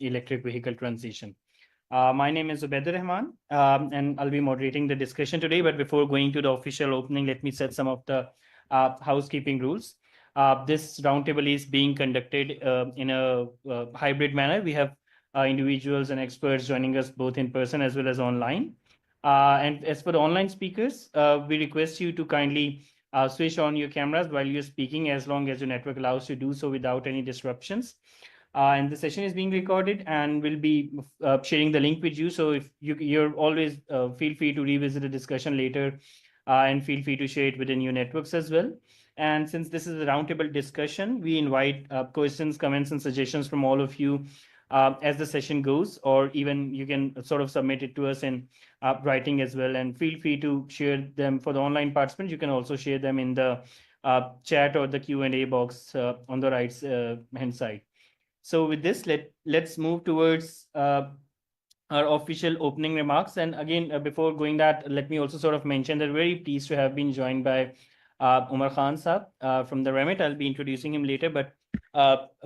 electric vehicle transition. My name is Ubaid Rahman, and I'll be moderating the discussion today. But before going to the official opening, let me set some of the housekeeping rules. This roundtable is being conducted in a hybrid manner. We have individuals and experts joining us both in person as well as online. And as for the online speakers, we request you to kindly switch on your cameras while you're speaking, as long as your network allows you to do so without any disruptions. And the session is being recorded and will be sharing the link with you. So if you're always feel free to revisit the discussion later, and feel free to share it within your networks as well. And since this is a roundtable discussion, we invite questions, comments, and suggestions from all of you as the session goes, or even you can sort of submit it to us in writing as well. And feel free to share them for the online participants. You can also share them in the chat or the Q&A box on the right hand side. So with this, let's move towards our official opening remarks. And again, before going that, let me also sort of mention that we're very pleased to have been joined by Umar Khan Saab from the Remit. I'll be introducing him later, but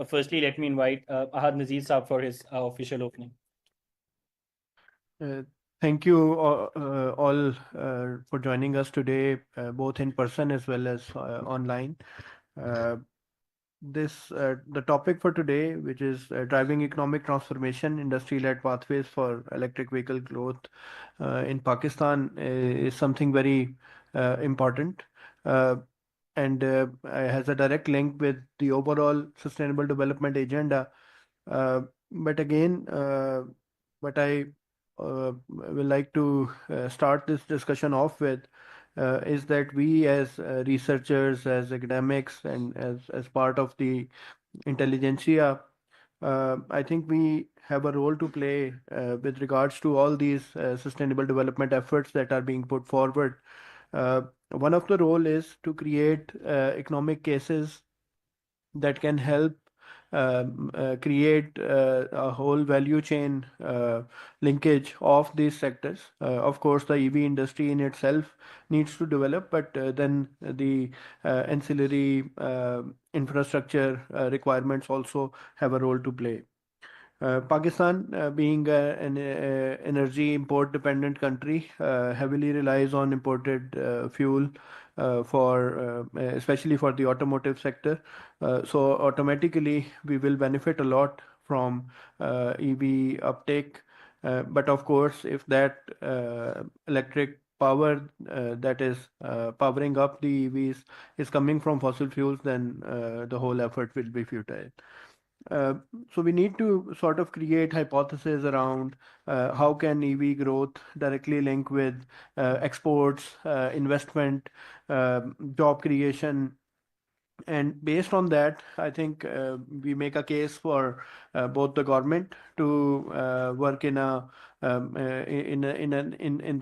firstly, let me invite Ahad Nazir Saab for his official opening. Thank you all for joining us today, both in person as well as online. The topic for today, which is driving economic transformation, industry-led pathways for electric vehicle growth in Pakistan, is something very important, and has a direct link with the overall sustainable development agenda. But again, what I will like to start this discussion off with is that we as researchers, as academics, and as part of the intelligentsia, I think we have a role to play with regards to all these sustainable development efforts that are being put forward. One of the role is to create economic cases that can help create a whole value chain linkage of these sectors. Of course, the EV industry in itself needs to develop, but then the ancillary infrastructure requirements also have a role to play. Pakistan, being an energy import dependent country, heavily relies on imported fuel for especially for the automotive sector. So automatically we will benefit a lot from EV uptake. But of course, if that electric power that is powering up the EVs is coming from fossil fuels, then the whole effort will be futile. So we need to sort of create hypotheses around how can EV growth directly link with exports, investment, job creation. And based on that, I think we make a case for both the government to work in the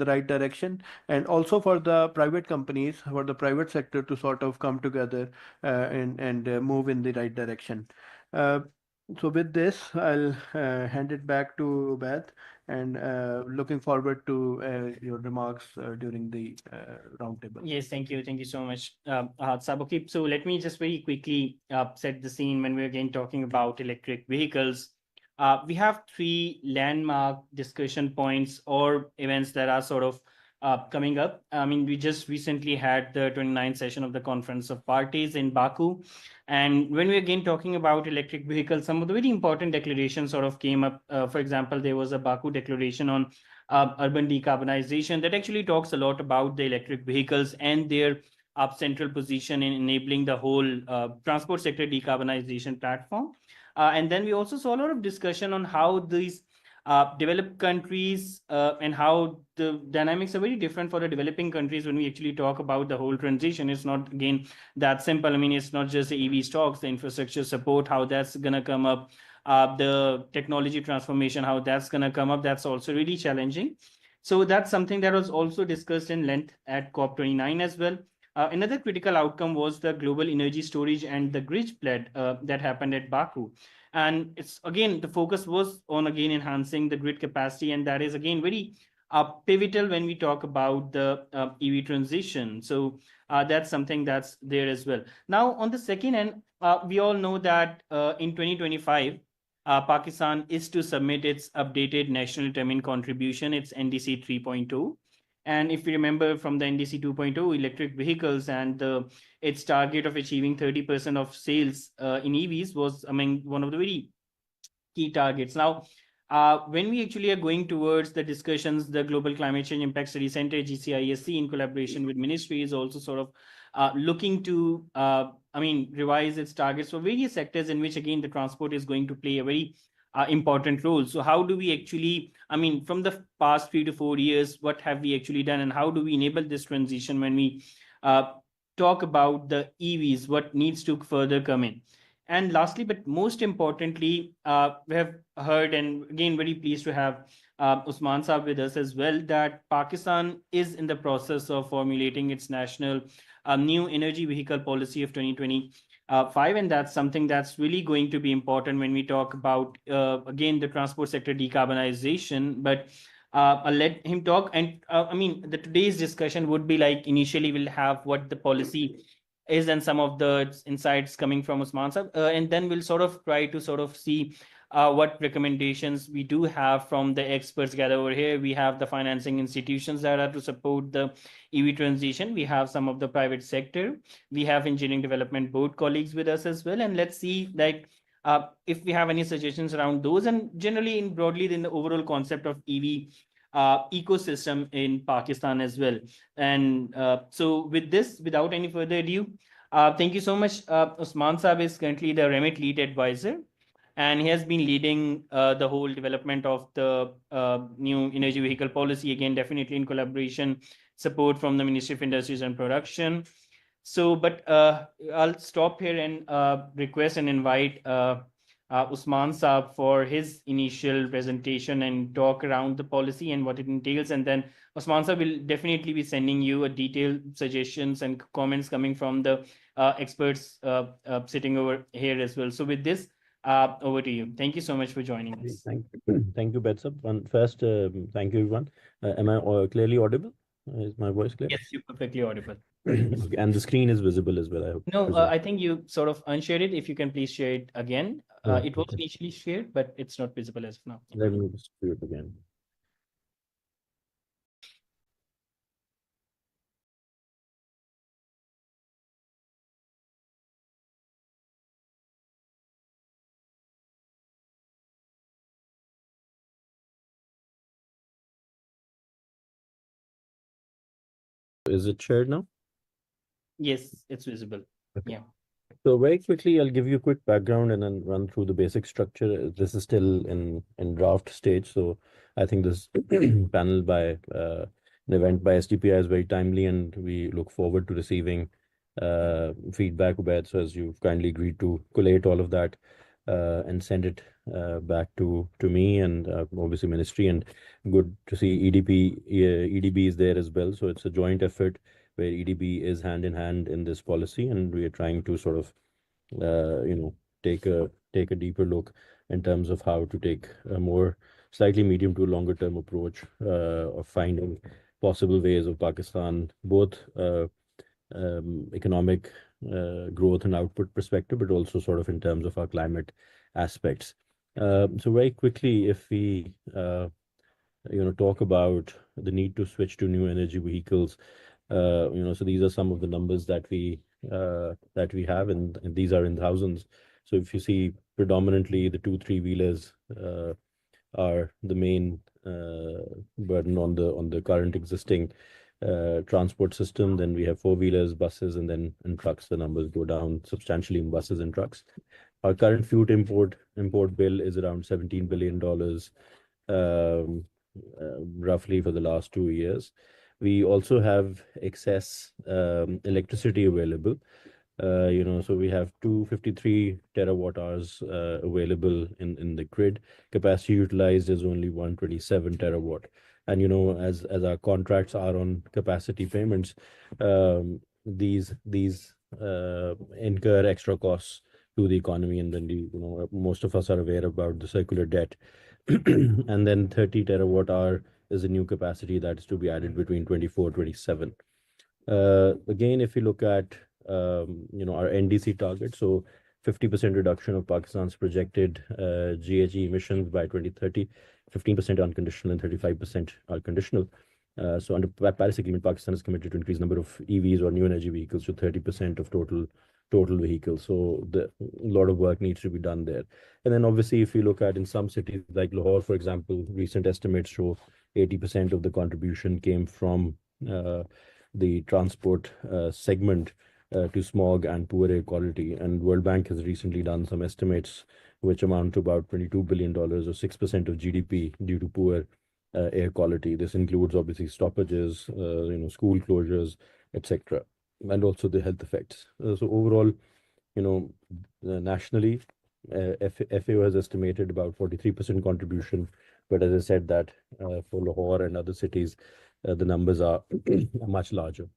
right direction, and also for the private companies, for the private sector to sort of come together and move in the right direction. So with this, I'll hand it back to Beth, and looking forward to your remarks during the roundtable. Yes, thank you. Thank you so much, Ahad Saab. Okay, so let me just very quickly set the scene when we're again talking about electric vehicles. We have three landmark discussion points or events that are sort of coming up. I mean, we just recently had the 29th session of the Conference of Parties in Baku. And when we're again talking about electric vehicles, some of the very important declarations sort of came up. For example, there was a Baku declaration on urban decarbonization that actually talks a lot about the electric vehicles and their central position in enabling the whole transport sector decarbonization platform. And then we also saw a lot of discussion on how these developed countries and how the dynamics are very different for the developing countries when we actually talk about the whole transition. It's not, again, that simple. I mean, it's not just the EV stocks, the infrastructure support, how that's going to come up, the technology transformation, how that's going to come up. That's also really challenging. So that's something that was also discussed in length at COP29 as well. Another critical outcome was the global energy storage and the grid pledge that happened at Baku. And it's again, the focus was on again enhancing the grid capacity. And that is again very pivotal when we talk about the EV transition. So that's something that's there as well. Now, on the second end, we all know that in 2025, Pakistan is to submit its updated national determined contribution, its NDC 3.0. And if we remember from the NDC 2.0, electric vehicles and its target of achieving 30% of sales in EVs was among one of the very key targets. Now, when we actually are going towards the discussions, the Global Climate Change Impact Study Center, GCISC, in collaboration with ministry, is also sort of looking to, revise its targets for various sectors in which, again, the transport is going to play a very important role. So how do we actually, from the past 3 to 4 years, what have we actually done, and how do we enable this transition when we talk about the EVs, what needs to further come in? And lastly, but most importantly, we have heard, and again, very pleased to have Usman Saab with us as well, that Pakistan is in the process of formulating its national new energy vehicle policy of 2025. And that's something that's really going to be important when we talk about, again, the transport sector decarbonization. But I'll let him talk. And the today's discussion would be like, initially we'll have what the policy is and some of the insights coming from Usman Sahab. And then we'll sort of try to sort of see what recommendations we do have from the experts gathered over here. We have the financing institutions that are to support the EV transition. We have some of the private sector. We have engineering development board colleagues with us as well. And let's see like if we have any suggestions around those, and generally in broadly in the overall concept of EV ecosystem in Pakistan as well. And so with this, without any further ado, thank you so much. Usman Saab is currently the Remit lead advisor, and he has been leading the whole development of the new energy vehicle policy, again, definitely in collaboration, support from the Ministry of Industries and Production. So, but I'll stop here and request and invite Usman Saab for his initial presentation and talk around the policy and what it entails. And then Usman Saab will definitely be sending you a detailed suggestions and comments coming from the experts sitting over here as well. So with this, over to you. Thank you so much for joining us. Thank you, Betsab. First, thank you, everyone. Am I clearly audible? Is my voice clear? Yes, you're perfectly audible. And the screen is visible as well, I hope. No, I think you sort of unshared it. If you can please share it again. It was initially shared, but it's not visible as of now. Let me just do it again. Is it shared now? Yes, it's visible. Okay. Yeah. So very quickly, I'll give you a quick background and then run through the basic structure. This is still in draft stage, so I think this panel by an event by SDPI is very timely, and we look forward to receiving feedback, Ubaid. So as you've kindly agreed to collate all of that and send it back to me and obviously ministry, and good to see EDB is there as well. So it's a joint effort where EDB is hand in hand in this policy, and we are trying to sort of, take a deeper look in terms of how to take a more slightly medium to longer term approach of finding possible ways of Pakistan, both economic growth and output perspective, but also sort of in terms of our climate aspects. So very quickly, if we talk about the need to switch to new energy vehicles, so these are some of the numbers that we have, and these are in thousands. So if you see, predominantly the 2-3-wheelers are the main burden on the current existing transport system. Then we have 4-wheelers, buses, and then in trucks the numbers go down substantially in buses and trucks. Our current fuel import bill is around $17 billion, roughly, for the last 2 years. We also have excess electricity available. So we have 253 terawatt hours available in the grid. Capacity utilized is only 127 terawatt. And as our contracts are on capacity payments, these incur extra costs to the economy, and then most of us are aware about the circular debt. And then 30 terawatt hour is a new capacity that is to be added between 24-27. Again, if you look at our NDC target, so 50% reduction of Pakistan's projected GHG emissions by 2030, 15% unconditional and 35% are conditional. So under Paris Agreement, Pakistan is committed to increase the number of EVs or new energy vehicles to 30% of total vehicles. So a lot of work needs to be done there. And then obviously, if you look at in some cities like Lahore, for example, recent estimates show 80% of the contribution came from the transport segment to smog and poor air quality. And World Bank has recently done some estimates which amount to about $22 billion or 6% of GDP due to poor air quality. This includes obviously stoppages, school closures, etc., and also the health effects. So overall, nationally, FAO has estimated about 43% contribution, but as I said that for Lahore and other cities, the numbers are much larger.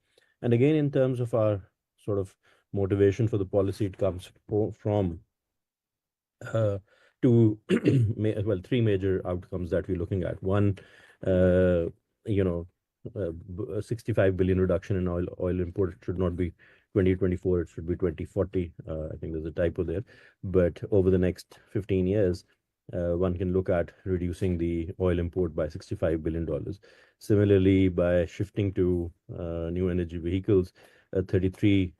And again, in terms of our sort of motivation for the policy, it comes from three major outcomes that we're looking at. One, 65 billion reduction in oil import. It should not be 2024, it should be 2040. I think there's a typo there. But over the next 15 years, one can look at reducing the oil import by $65 billion. Similarly, by shifting to new energy vehicles, 33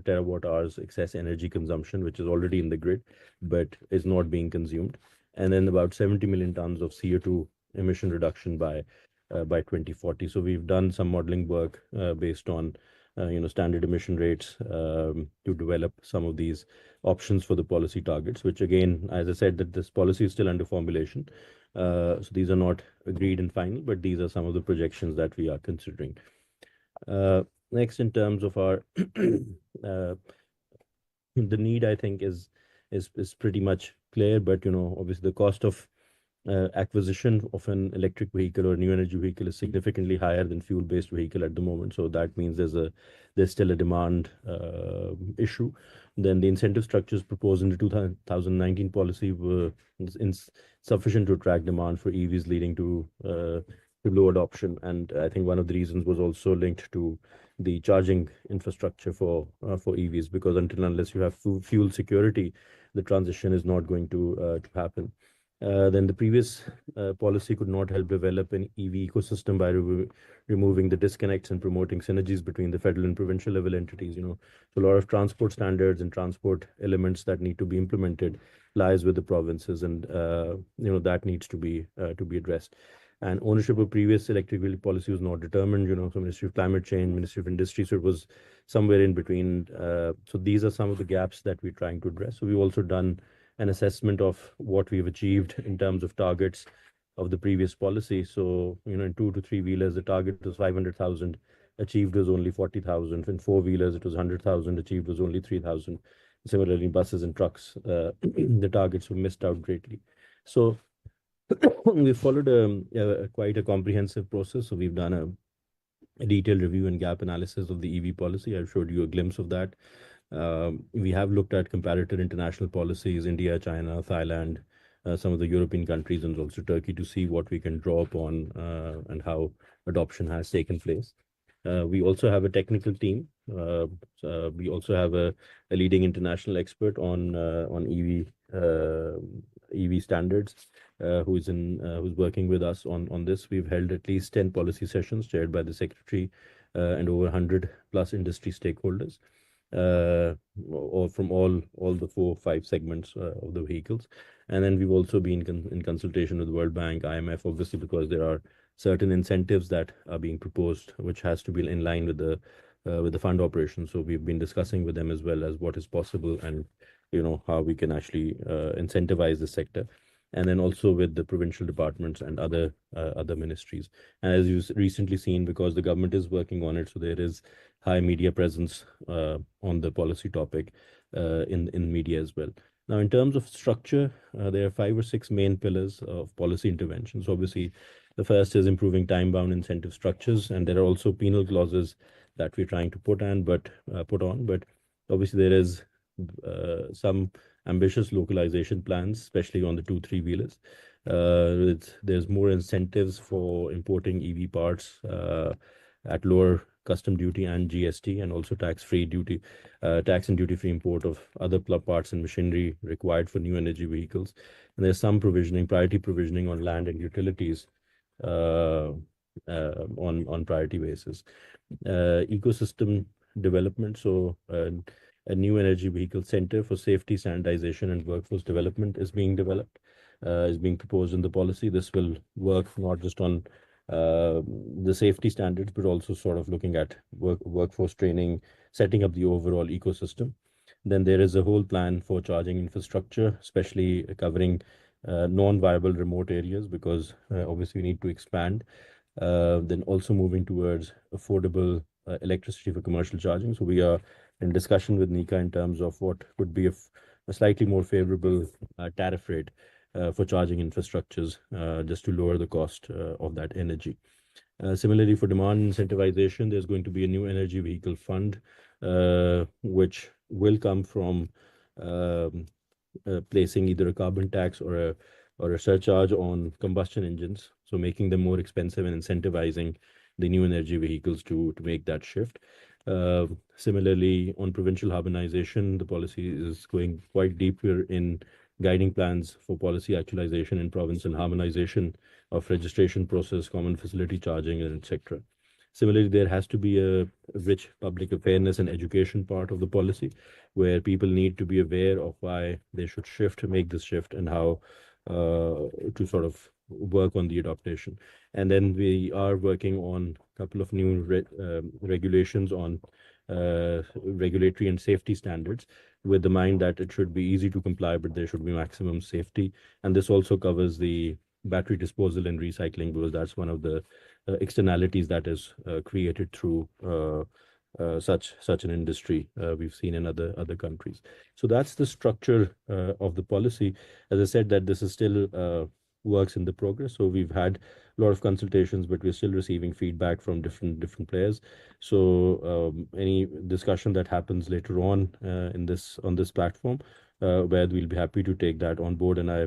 terawatt hours excess energy consumption, which is already in the grid, but is not being consumed. And then about 70 million tons of CO2 emission reduction by 2040. So we've done some modeling work based on standard emission rates to develop some of these options for the policy targets, which again, as I said, that this policy is still under formulation. So these are not agreed and final, but these are some of the projections that we are considering. Next, in terms of our the need, I think is pretty much clear, but obviously the cost of acquisition of an electric vehicle or new energy vehicle is significantly higher than fuel-based vehicle at the moment. So that means there's still a demand issue. Then the incentive structures proposed in the 2019 policy were insufficient to attract demand for EVs, leading to low adoption. And I think one of the reasons was also linked to the charging infrastructure for EVs, because until unless you have fuel security, the transition is not going to happen. Then the previous policy could not help develop an EV ecosystem by removing the disconnects and promoting synergies between the federal and provincial level entities. So a lot of transport standards and transport elements that need to be implemented lies with the provinces, and that needs to be addressed. And ownership of previous electric vehicle policy was not determined. So Ministry of Climate Change, Ministry of Industry, so it was somewhere in between. So these are some of the gaps that we're trying to address. So we've also done an assessment of what we've achieved in terms of targets of the previous policy. So, in 2 to 3 wheelers, the target was 500,000, achieved was only 40,000. In 4 wheelers, it was 100,000, achieved was only 3,000. Similarly, buses and trucks, the targets were missed out greatly. So we followed quite a comprehensive process. So we've done a detailed review and gap analysis of the EV policy. I showed you a glimpse of that. We have looked at comparative international policies, India, China, Thailand, some of the European countries, and also Turkey, to see what we can draw upon and how adoption has taken place. We also have a technical team. We also have a leading international expert on EV standards, who's working with us on this. We've held at least 10 policy sessions chaired by the secretary and over 100 plus industry stakeholders. Or from all the 4 or 5 segments of the vehicles. And then we've also been in consultation with World Bank, IMF, obviously, because there are certain incentives that are being proposed, which has to be in line with the fund operation. So we've been discussing with them as well as what is possible and how we can actually incentivize the sector. And then also with the provincial departments and other ministries. And as you've recently seen, because the government is working on it, so there is high media presence on the policy topic in media as well. Now, in terms of structure, there are 5 or 6 main pillars of policy interventions. Obviously, the first is improving time-bound incentive structures, and there are also penal clauses that we're trying to put on. But obviously, there is some ambitious localization plans, especially on the 2-3 wheelers. There's more incentives for importing EV parts at lower custom duty and GST, and also tax-free duty, tax and duty-free import of other parts and machinery required for new energy vehicles. And there's some provisioning, priority provisioning on land and utilities on priority basis. Ecosystem development. So a new energy vehicle center for safety, standardization, and workforce development is being developed, is being proposed in the policy. This will work not just on the safety standards, but also sort of looking at workforce training, setting up the overall ecosystem. Then there is a whole plan for charging infrastructure, especially covering non-viable remote areas, because obviously we need to expand. Then also moving towards affordable electricity for commercial charging. So we are in discussion with NECA in terms of what could be a slightly more favorable tariff rate for charging infrastructures, just to lower the cost of that energy. Similarly, for demand incentivization, there's going to be a new energy vehicle fund, which will come from placing either a carbon tax or a surcharge on combustion engines, so making them more expensive and incentivizing the new energy vehicles to make that shift. Similarly, on provincial harmonization, the policy is going quite deeper in guiding plans for policy actualization in province and harmonization of registration process, common facility charging, and etc. Similarly, there has to be a rich public awareness and education part of the policy, where people need to be aware of why they should make this shift, and how to sort of work on the adaptation. And then we are working on a couple of new regulations on regulatory and safety standards, with the mind that it should be easy to comply, but there should be maximum safety. And this also covers the battery disposal and recycling, because that's one of the externalities that is created through such an industry we've seen in other countries. So that's the structure of the policy. As I said, that this is still works in the progress. So we've had a lot of consultations, but we're still receiving feedback from different players. So any discussion that happens later on on this platform, where we'll be happy to take that on board. And I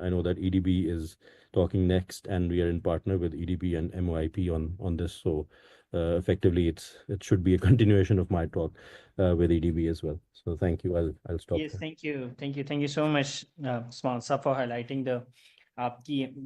know that EDB is talking next, and we are in partner with EDB and MOIP on this. So effectively, it should be a continuation of my talk with EDB as well. So thank you. I'll stop. Yes, there. thank you so much, Usman Saab, for highlighting the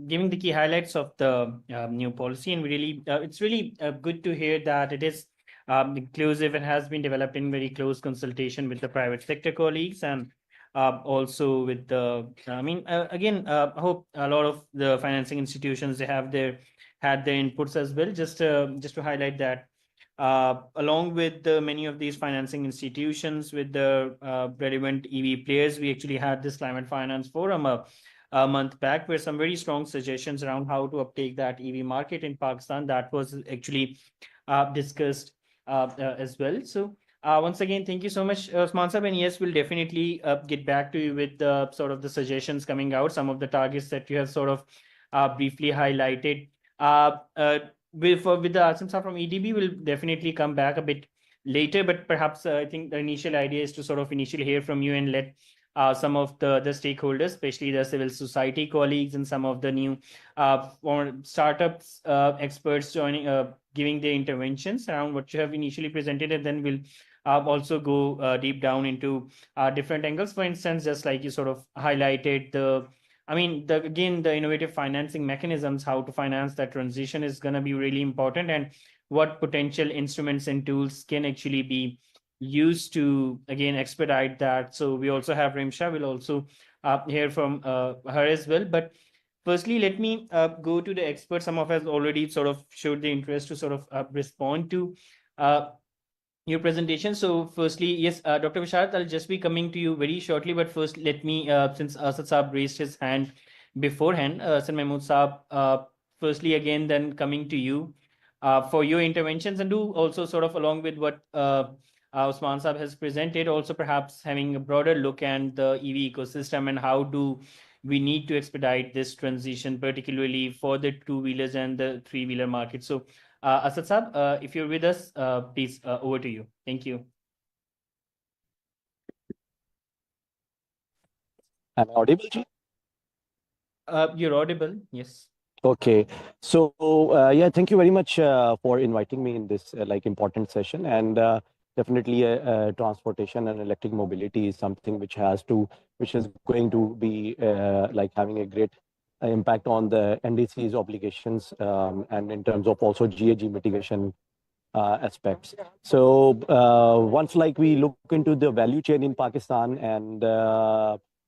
giving the key highlights of the new policy. And really, it's really good to hear that it is inclusive and has been developed in very close consultation with the private sector colleagues, and also with the, I hope a lot of the financing institutions, they had their inputs as well. Just to highlight that, along with many of these financing institutions, with the relevant EV players, we actually had this climate finance forum a month back, where some very strong suggestions around how to uptake that EV market in Pakistan, that was actually discussed as well. So once again, thank you so much, Usman Saab. And yes, we'll definitely get back to you with the sort of the suggestions coming out, some of the targets that you have sort of briefly highlighted. With the Asim Saab from EDB, we'll definitely come back a bit later, but perhaps I think the initial idea is to sort of initially hear from you and let some of the stakeholders, especially the civil society colleagues and some of the new startups experts joining, giving their interventions around what you have initially presented, and then we'll also go deep down into different angles. For instance, just like you sort of highlighted the innovative financing mechanisms, how to finance that transition is going to be really important, and what potential instruments and tools can actually be used to, again, expedite that. So we also have Rimsha, we'll also hear from her as well. But firstly, let me go to the experts. Some of us already sort of showed the interest to sort of respond to your presentation. So firstly, yes, Dr. Visharat, I'll just be coming to you very shortly, but first let me, since Asad Saab raised his hand beforehand, Sir Mahmood Saab, firstly, again, then coming to you for your interventions, and do also sort of along with what Usman Saab has presented, also perhaps having a broader look at the EV ecosystem and how do we need to expedite this transition, particularly for the two-wheelers and the three-wheeler market. So Asad Saab, if you're with us, please, over to you. Thank you. Am I audible? You're audible, yes. Okay, so yeah, thank you very much for inviting me in this like important session. And definitely, transportation and electric mobility is something which is going to be like having a great impact on the NDC's obligations, and in terms of also GHG mitigation aspects. So once like we look into the value chain in Pakistan,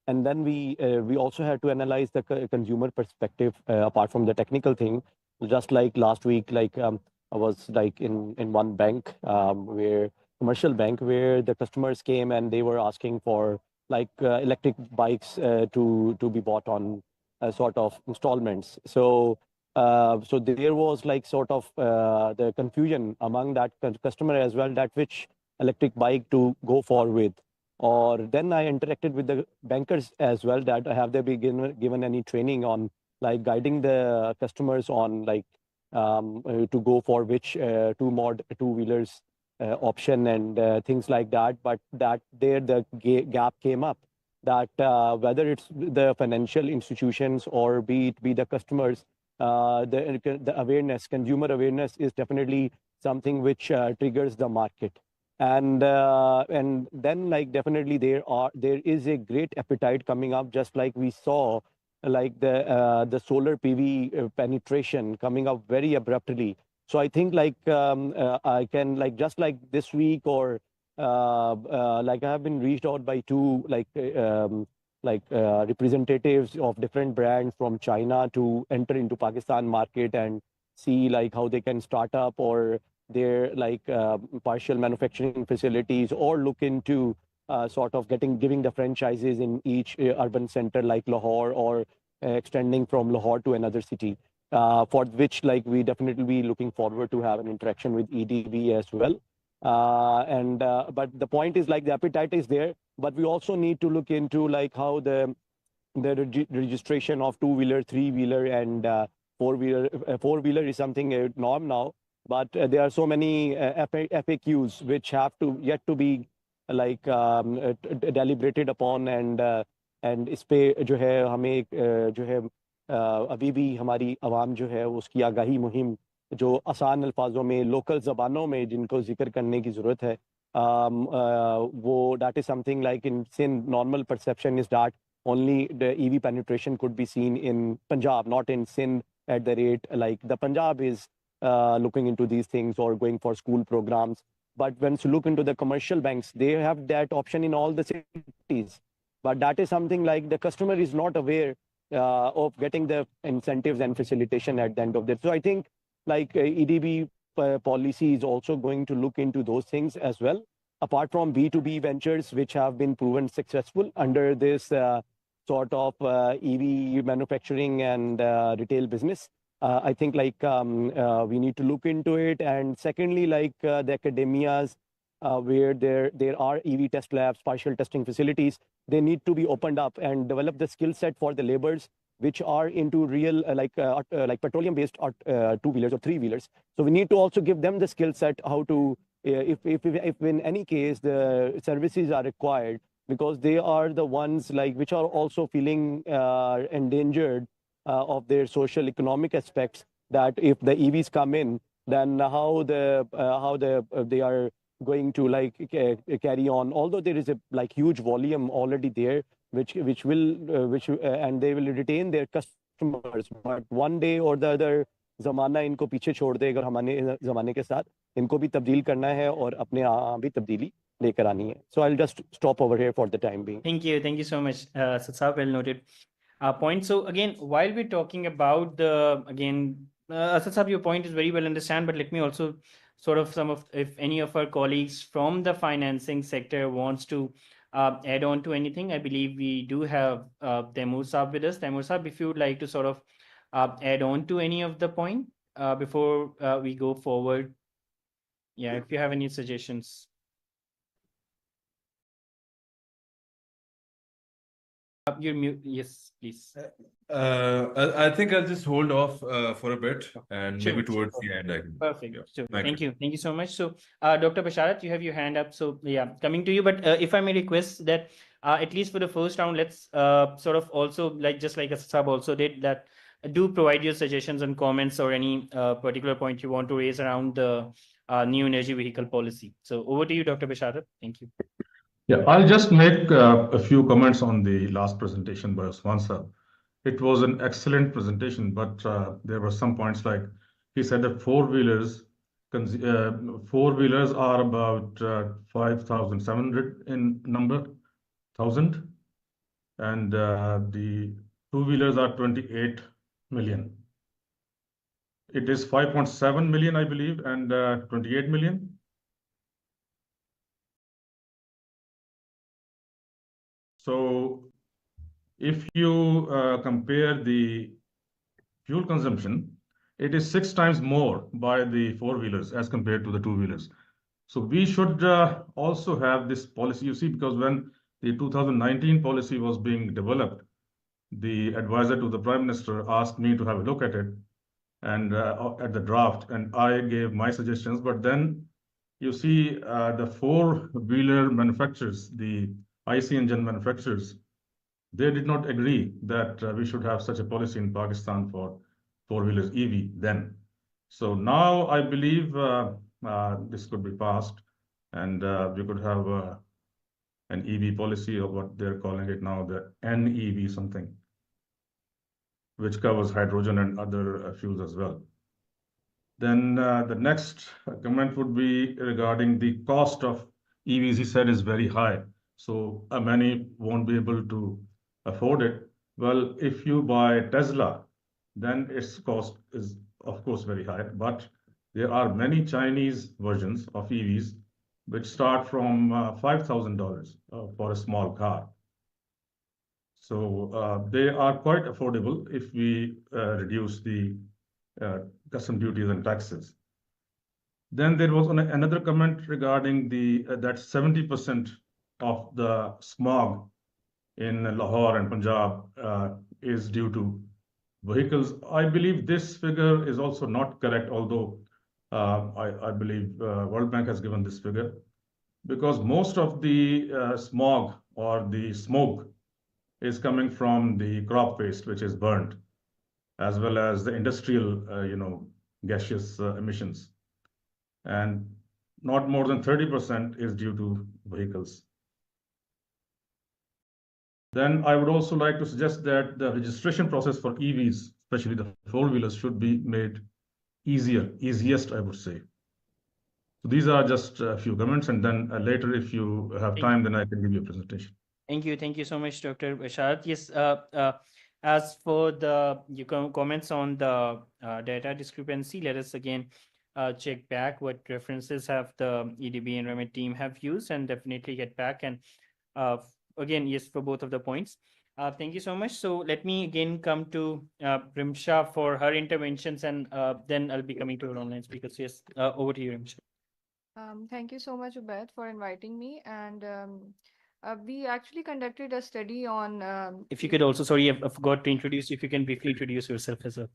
and then we also have to analyze the consumer perspective apart from the technical thing. Just like last week, like I was like in one bank, where commercial bank, where the customers came and they were asking for like electric bikes to be bought on sort of installments. So there was like sort of the confusion among that customer as well, that which electric bike to go for with. Or then I interacted with the bankers as well, that have they been given any training on like guiding the customers on like to go for which two-wheelers option and things like that. But that there the gap came up, that whether it's the financial institutions or be the customers, the awareness, consumer awareness is definitely something which triggers the market. And then like definitely there is a great appetite coming up, just like we saw like the solar PV penetration coming up very abruptly. So I think like I can like just like this week or like I have been reached out by two representatives of different brands from China to enter into Pakistan market and see like how they can start up or their like partial manufacturing facilities, or look into sort of giving the franchises in each urban center like Lahore, or extending from Lahore to another city, for which like we definitely be looking forward to have an interaction with EDB as well. But the point is like the appetite is there, but we also need to look into like how the registration of two-wheeler, three-wheeler, and four-wheeler. Four-wheeler is something a norm now, but there are so many FAQs which have to yet to be like deliberated upon, and इस पे जो है हमें जो है अभी भी हमारी आवाम जो है उसकी आगाही मुहिम जो आसान अल्फाजों में लोकल ज़बानों में जिनको जिक्र करने की ज़रूरत है, वो that is something like in Sindh, normal perception is that only the EV penetration could be seen in Punjab, not in Sindh at the rate like the Punjab is looking into these things or going for school programs. But when you look into the commercial banks, they have that option in all the cities. But that is something like the customer is not aware of getting the incentives and facilitation at the end of that. So I think like EDB policy is also going to look into those things as well, apart from B2B ventures, which have been proven successful under this sort of EV manufacturing and retail business. I think like we need to look into it. And secondly, like the academias, where there are EV test labs, partial testing facilities, they need to be opened up and develop the skill set for the laborers which are into real like petroleum-based two-wheelers or three-wheelers. So we need to also give them the skill set how to, if in any case the services are required, because they are the ones like which are also feeling endangered of their social economic aspects, that if the EVs come in, then how they are going to like carry on, although there is a like huge volume already there which and they will retain their customers, but one day or the other जमाना इनको पीछे छोड़ देगा, हमारे जमाने के साथ इनको भी तब्दील करना है और अपने भी तब्दीली लेकर आनी है. So I'll just stop over here for the time being. Thank you so much, Satsab, well noted point. So again, while we're talking about the Satsab, your point is very well understood, but let me also sort of if any of our colleagues from the financing sector wants to add on to anything, I believe we do have Taimur Saab with us. Taimur Saab, if you would like to sort of add on to any of the point before we go forward. Yeah, if you have any suggestions. You're mute. Yes, please. I think I'll just hold off for a bit and Sure, maybe towards the end I can. Perfect. Yeah. So Thank you. Thank you so much. So Dr. Basharat, you have your hand up. So yeah, coming to you. But if I may request that at least for the first round, let's sort of also like just like Asab also did that do provide your suggestions and comments or any particular point you want to raise around the new energy vehicle policy. So over to you, Dr. Basharat. Thank you. Yeah, I'll just make a few comments on the last presentation by Osman sir. It was an excellent presentation, but there were some points like he said that four-wheelers are about 5,700 in number, thousand, and the two-wheelers are 28 million. It is 5.7 million, I believe, and 28 million. So if you compare the fuel consumption, it is 6 times more by the four-wheelers as compared to the two-wheelers. So we should also have this policy, you see, because when the 2019 policy was being developed, the advisor to the Prime Minister asked me to have a look at it and at the draft, and I gave my suggestions. But then you see the four-wheeler manufacturers, the IC engine manufacturers, they did not agree that we should have such a policy in Pakistan for four-wheelers EV then. So now I believe this could be passed, and we could have an EV policy, or what they're calling it now, the NEV something, which covers hydrogen and other fuels as well. Then the next comment would be regarding the cost of EVs. He said is very high, so many won't be able to afford it. Well, if you buy Tesla, then its cost is of course very high, but there are many Chinese versions of EVs which start from $5,000 for a small car. So they are quite affordable if we reduce the custom duties and taxes. Then there was another comment regarding the that 70% of the smog in Lahore and Punjab is due to vehicles. I believe this figure is also not correct, although I believe World Bank has given this figure, because most of the smog or the smoke is coming from the crop waste, which is burnt, as well as the industrial, gaseous emissions. And not more than 30% is due to vehicles. Then I would also like to suggest that the registration process for EVs, especially the four-wheelers, should be made easiest, I would say. So these are just a few comments, and then later, if you have time, then I can give you a presentation. Thank you so much, Dr. Basharat. Yes, as for your comments on the data discrepancy, let us again check back what references have the EDB and Remit team have used, and definitely get back. And again, yes, for both of the points. Thank you so much. So let me again come to Rimsha for her interventions, and then I'll be coming to our online speakers. Yes, over to you, Rimsha. Thank you so much, Ubaid, for inviting me. And we actually conducted a study on. If you could also, sorry, I forgot to introduce you. If you can briefly introduce yourself as well.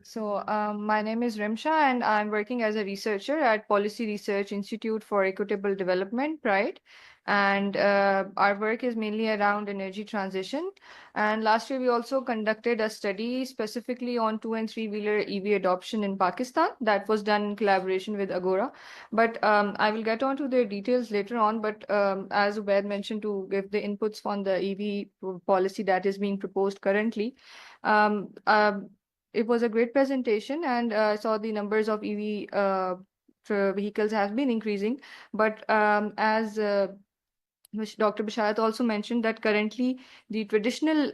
So my name is Rimsha, and I'm working as a researcher at Policy Research Institute for Equitable Development, PRIDE. And our work is mainly around energy transition. And last year, we also conducted a study specifically on 2- and 3-wheeler EV adoption in Pakistan. That was done in collaboration with Agora. But I will get on to the details later on. But as Ubaid mentioned, to give the inputs on the EV policy that is being proposed currently, it was a great presentation, and I saw the numbers of EV vehicles have been increasing. But as Dr. Basharat also mentioned, that currently the traditional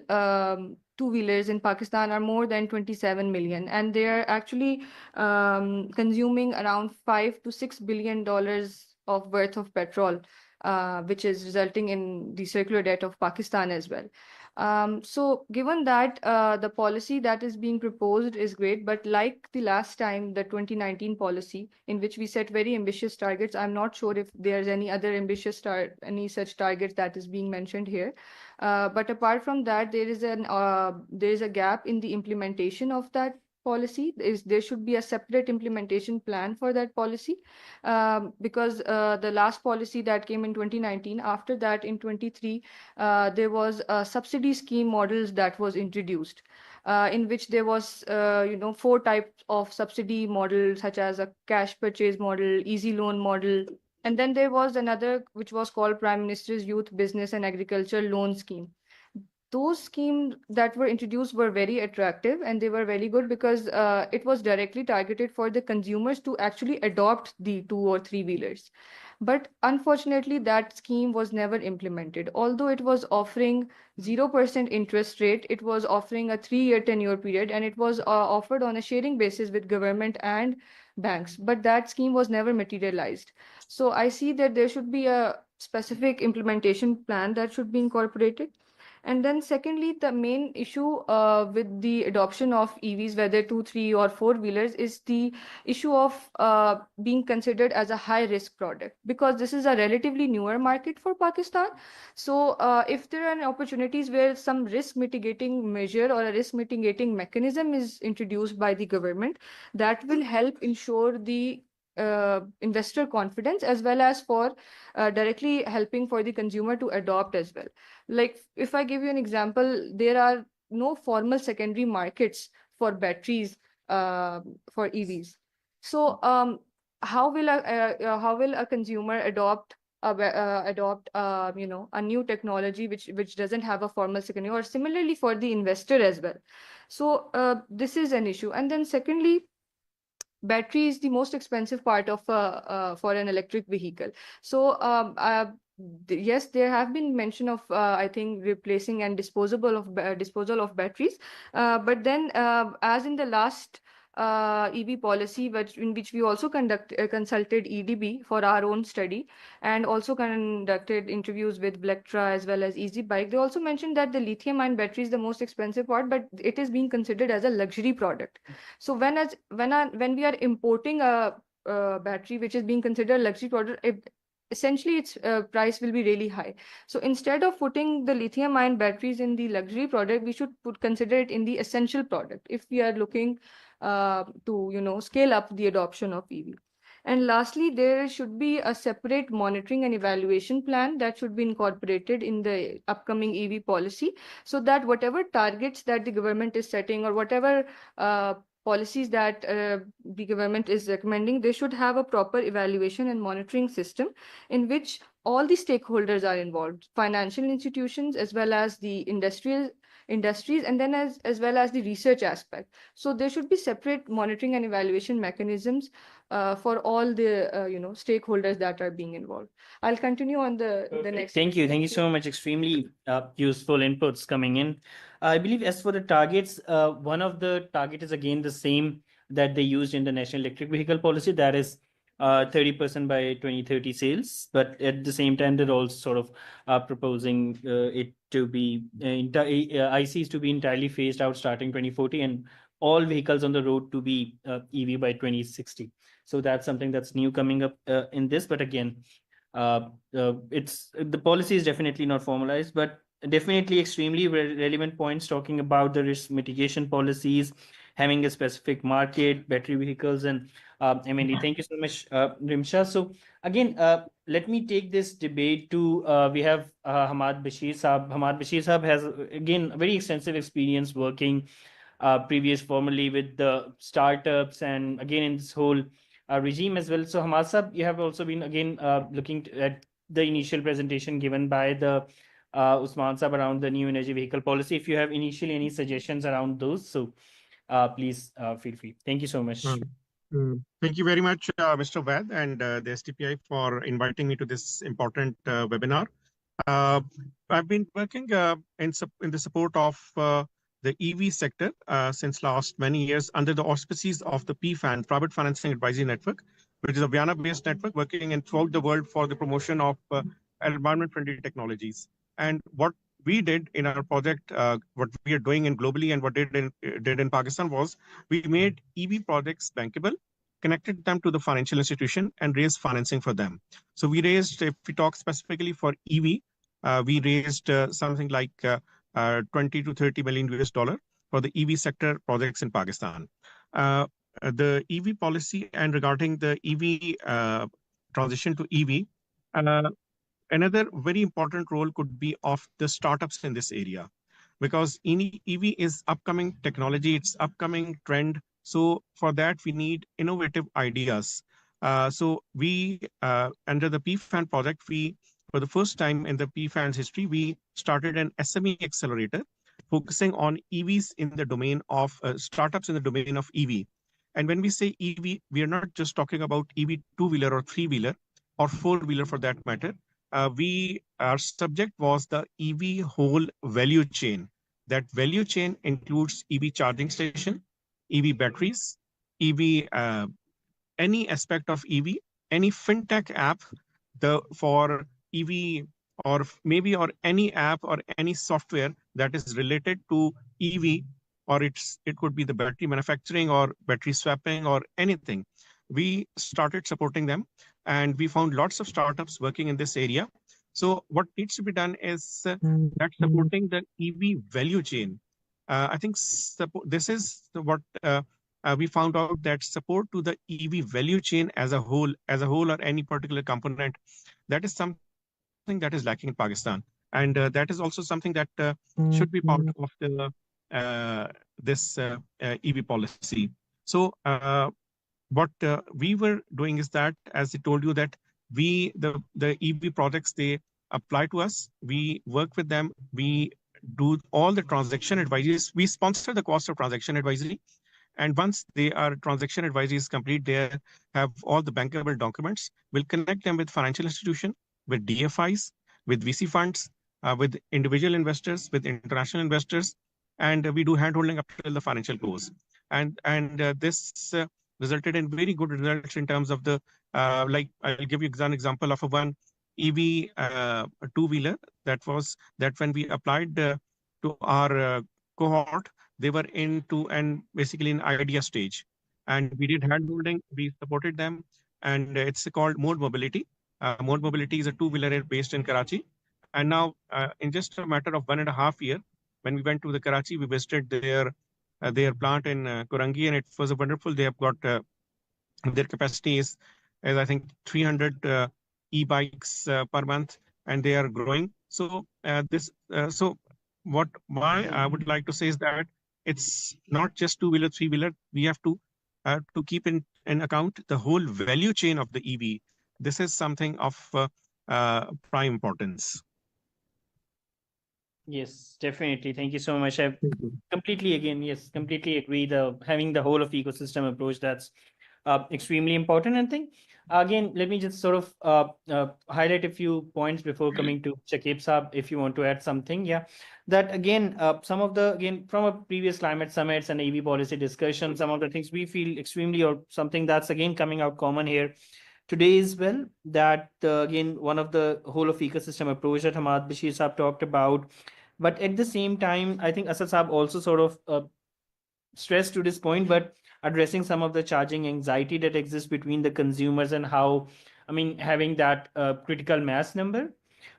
two-wheelers in Pakistan are more than 27 million, and they are actually consuming around $5 to $6 billion of worth of petrol, which is resulting in the circular debt of Pakistan as well. So given that the policy that is being proposed is great, but like the last time, the 2019 policy, in which we set very ambitious targets, I'm not sure if there's any other ambitious any such targets that is being mentioned here. But apart from that, there is a gap in the implementation of that policy. There should be a separate implementation plan for that policy, because the last policy that came in 2019, after that in 23, there was a subsidy scheme models that was introduced. in which there was, 4 types of subsidy model, such as a cash purchase model, easy loan model. And then there was another which was called Prime Minister's Youth Business and Agriculture Loan Scheme. Those schemes that were introduced were very attractive and they were very good because it was directly targeted for the consumers to actually adopt the 2 or 3 wheelers. But unfortunately, that scheme was never implemented. Although it was offering 0% interest rate, it was offering a 3-year tenure period, and it was offered on a sharing basis with government and banks. But that scheme was never materialized. So I see that there should be a specific implementation plan that should be incorporated. And then secondly, the main issue with the adoption of EVs, whether 2, 3, or 4-wheelers, is the issue of being considered as a high-risk product, because this is a relatively newer market for Pakistan. So if there are opportunities where some risk mitigating measure or a risk mitigating mechanism is introduced by the government, that will help ensure the investor confidence, as well as for directly helping for the consumer to adopt as well. Like, if I give you an example, there are no formal secondary markets for batteries for EVs. So how will a consumer adopt a new technology which doesn't have a formal secondary, or similarly for the investor as well? So this is an issue. And then secondly, battery is the most expensive part of for an electric vehicle. So yes, there have been mention of I think replacing and disposal of batteries, but then as in the last EV policy, in which we also consulted EDB for our own study, and also conducted interviews with Vlectra as well as Easy Bike. They also mentioned that the lithium-ion battery is the most expensive part, but it is being considered as a luxury product. So when we are importing a battery which is being considered a luxury product, essentially its price will be really high. So instead of putting the lithium-ion batteries in the luxury product, we should consider it in the essential product if we are looking to scale up the adoption of EV. And lastly, there should be a separate monitoring and evaluation plan that should be incorporated in the upcoming EV policy, so that whatever targets that the government is setting, or whatever policies that the government is recommending, they should have a proper evaluation and monitoring system in which all the stakeholders are involved, financial institutions as well as the industries, and then as well as the research aspect. So there should be separate monitoring and evaluation mechanisms for all the stakeholders that are being involved. I'll continue on the next. Thank you so much. Extremely useful inputs coming in. I believe as for the targets, one of the target is again the same that they used in the National Electric Vehicle Policy, that is 30% by 2030 sales. But at the same time, they're also sort of proposing it to be ICs to be entirely phased out starting 2040, and all vehicles on the road to be EV by 2060. So that's something that's new coming up in this. But again, the policy is definitely not formalized, but definitely extremely relevant points talking about the risk mitigation policies, having a specific market, battery vehicles, and M&E. Thank you so much, Rimsha. So again, let me take this debate to, we have Hamad Bashir Saab. Hamad Bashir Saab has, again, very extensive experience working formerly with the startups, and again in this whole regime as well. So Hamad Saab, you have also been again looking at the initial presentation given by the Usman Saab around the new energy vehicle policy. If you have initially any suggestions around those, so please feel free. Thank you so much. Thank you very much, Mr. Vaid and the STPI for inviting me to this important webinar. I've been working in the support of the EV sector since last many years under the auspices of the PFAN, Private Financing Advisory Network, which is a Vienna-based network working throughout the world for the promotion of environment-friendly technologies. And what we did in our project, what we are doing in globally and what did in Pakistan was we made EV projects bankable, connected them to the financial institution, and raised financing for them. So we raised, if we talk specifically for EV, we raised something like 20 to 30 million US dollar for the EV sector projects in Pakistan. The EV policy and regarding the EV transition to EV, another very important role could be of the startups in this area. because EV is upcoming technology, it's upcoming trend. So for that, we need innovative ideas. So we, under the PFAN project, for the first time in the PFAN's history, we started an SME accelerator focusing on EVs in the domain of startups in the domain of EV. And when we say EV, we are not just talking about EV two-wheeler or three-wheeler or four-wheeler for that matter. Our subject was the EV whole value chain. That value chain includes EV charging station, EV batteries, EV, any aspect of EV, any fintech app for EV, or maybe or any app or any software that is related to EV, or it could be the battery manufacturing or battery swapping or anything. We started supporting them, and we found lots of startups working in this area. So what needs to be done is that supporting the EV value chain. I think this is what we found out, that support to the EV value chain as a whole or any particular component, that is something that is lacking in Pakistan. And that is also something that should be part of this EV policy. So what we were doing is that, as I told you, that the EV projects, they apply to us, we work with them, we do all the transaction advisories, we sponsor the cost of transaction advisory. And once their transaction advisory is complete, they have all the bankable documents. We'll connect them with financial institution, with DFIs, with VC funds, with individual investors, with international investors, and we do handholding up till the financial close. And this resulted in very good results in terms of the, like I'll give you an example of one EV two-wheeler that when we applied to our cohort, they were into and basically in idea stage, and we did handholding, we supported them, and it's called Mode Mobility. Mode Mobility is a two-wheeler based in Karachi, and now in just a matter of 1.5 years, when we went to the Karachi, we visited their plant in Korangi, and it was wonderful. They have got their capacity is I think 300 e-bikes per month, and they are growing. So why I would like to say is that it's not just two-wheeler, three-wheeler. We have to keep in account the whole value chain of the EV. This is something of prime importance. Yes, definitely. Thank you so much. I completely agree. Having the whole of ecosystem approach, that's extremely important. And think again, let me just sort of highlight a few points before coming to Shakib Saab, if you want to add something. Yeah, that again, some of the, again, from a previous climate summits and EV policy discussion, some of the things we feel extremely, or something that's again coming out common here today as well, that again, one of the whole of ecosystem approach that Hamad Bashir Saab talked about. But at the same time, I think Asad Saab also sort of stressed to this point, but addressing some of the charging anxiety that exists between the consumers, and how, I mean, having that critical mass number,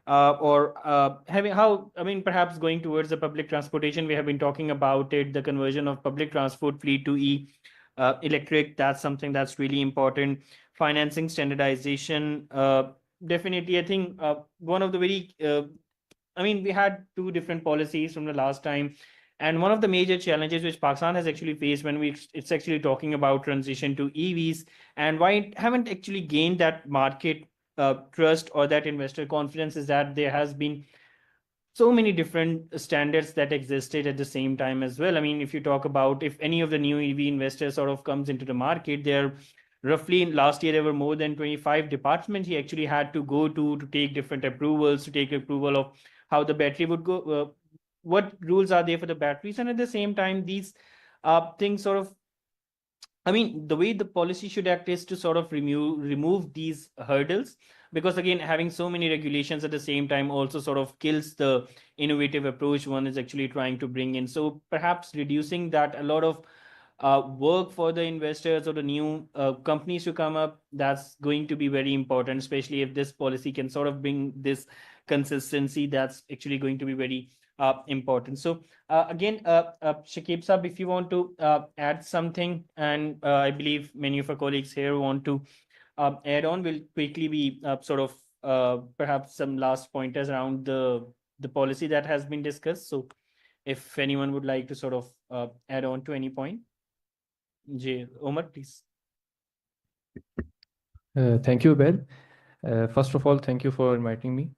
or having how, I mean, perhaps going towards the public transportation, we have been talking about it, the conversion of public transport fleet to electric, that's something that's really important. Financing standardization, definitely, I think one of the very, I mean, we had two different policies from the last time. And one of the major challenges which Pakistan has actually faced when it's actually talking about transition to EVs, and why it haven't actually gained that market trust or that investor confidence, is that there has been so many different standards that existed at the same time as well. I mean, if you talk about, if any of the new EV investors sort of comes into the market, they're roughly, last year there were more than 25 departments he actually had to go to take different approvals, to take approval of how the battery would go, what rules are there for the batteries. And at the same time, these things sort of, I mean, the way the policy should act is to sort of remove these hurdles, because again, having so many regulations at the same time also sort of kills the innovative approach one is actually trying to bring in. So perhaps reducing that, a lot of work for the investors or the new companies to come up, that's going to be very important, especially if this policy can sort of bring this consistency, that's actually going to be very important. So again, Shakib Saab, if you want to add something, and I believe many of our colleagues here want to add on, will quickly be sort of perhaps some last pointers around the policy that has been discussed. So if anyone would like to sort of add on to any point. Omar, please. Thank you, Ben. First of all, thank you for inviting me.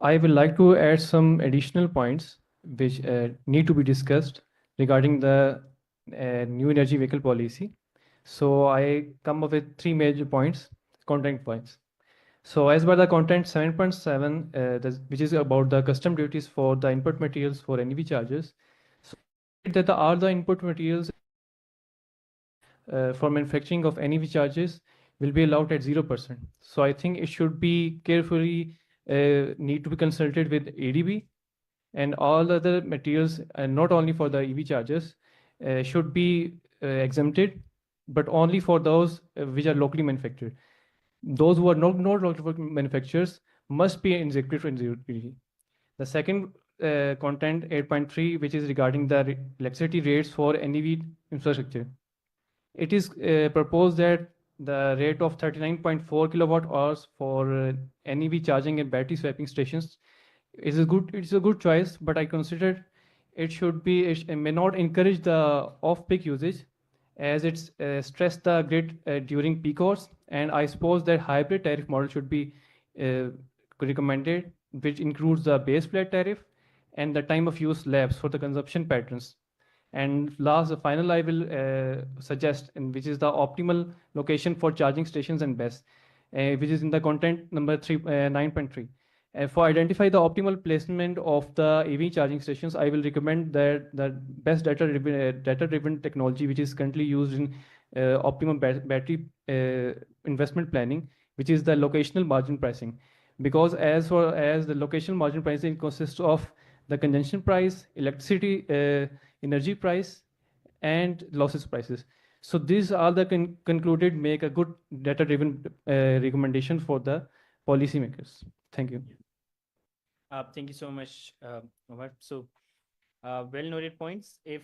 I would like to add some additional points which need to be discussed regarding the new energy vehicle policy. So I come up with 3 major points, content points. So as per the content 7.7, which is about the custom duties for the input materials for NEV chargers, so that are the input materials for manufacturing of NEV chargers will be allowed at 0%. So I think it should be carefully need to be consulted with ADB, and all other materials, and not only for the EV chargers, should be exempted, but only for those which are locally manufactured. Those who are not local manufacturers must be injected in 0%. The second content 8.3, which is regarding the electricity rates for NEV infrastructure. It is proposed that the rate of 39.4 kilowatt hours for NEV charging and battery swapping stations is a good choice, but I consider it may not encourage the off-peak usage, as it's stress the grid during peak hours. And I suppose that hybrid tariff model should be recommended, which includes the base flat tariff and the time of use labs for the consumption patterns. And the final I will suggest, and which is the optimal location for charging stations and BESS, which is in the content number 9.3. For identify the optimal placement of the EV charging stations, I will recommend that the best data-driven technology, which is currently used in optimum battery investment planning, which is the locational margin pricing. Because as the locational margin pricing consists of the consumption price, electricity energy price, and losses prices. So these are the concluded make a good data-driven recommendation for the policymakers. Thank you. Thank you so much, Omar. So well noted points. If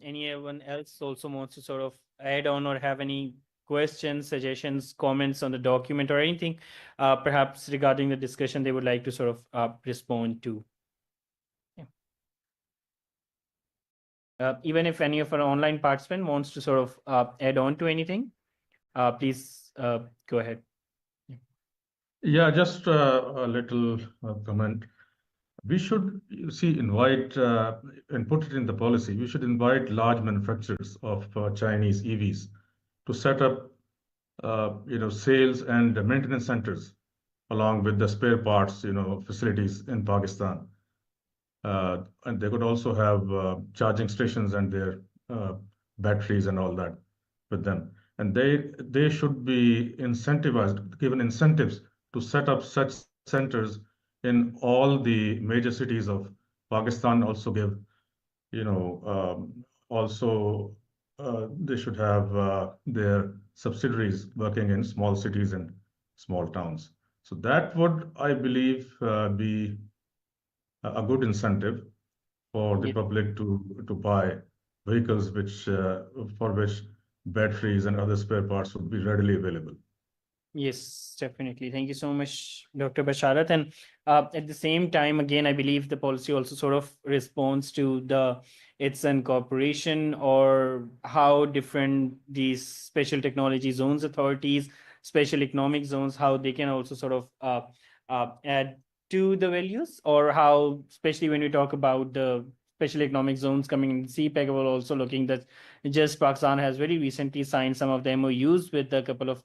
anyone else also wants to sort of add on or have any questions, suggestions, comments on the document or anything, perhaps regarding the discussion they would like to sort of respond to. Even if any of our online participant wants to sort of add on to anything, please go ahead. Yeah, just a little comment. We should, invite and put it in the policy. We should invite large manufacturers of Chinese EVs to set up, sales and maintenance centers along with the spare parts, facilities in Pakistan. And they could also have charging stations and their batteries and all that with them. And they should be incentivized, given incentives to set up such centers in all the major cities of Pakistan. Also give, they should have their subsidiaries working in small cities and small towns. So that would, I believe, be a good incentive for the public to buy vehicles for which batteries and other spare parts would be readily available. Yes, definitely. Thank you so much, Dr. Basharat. And at the same time, again, I believe the policy also sort of responds to its incorporation or how different these special technology zones authorities, special economic zones, how they can also sort of add to the values, or how, especially when we talk about the special economic zones coming in CPEC, we're also looking that just Pakistan has very recently signed some of the MOUs with a couple of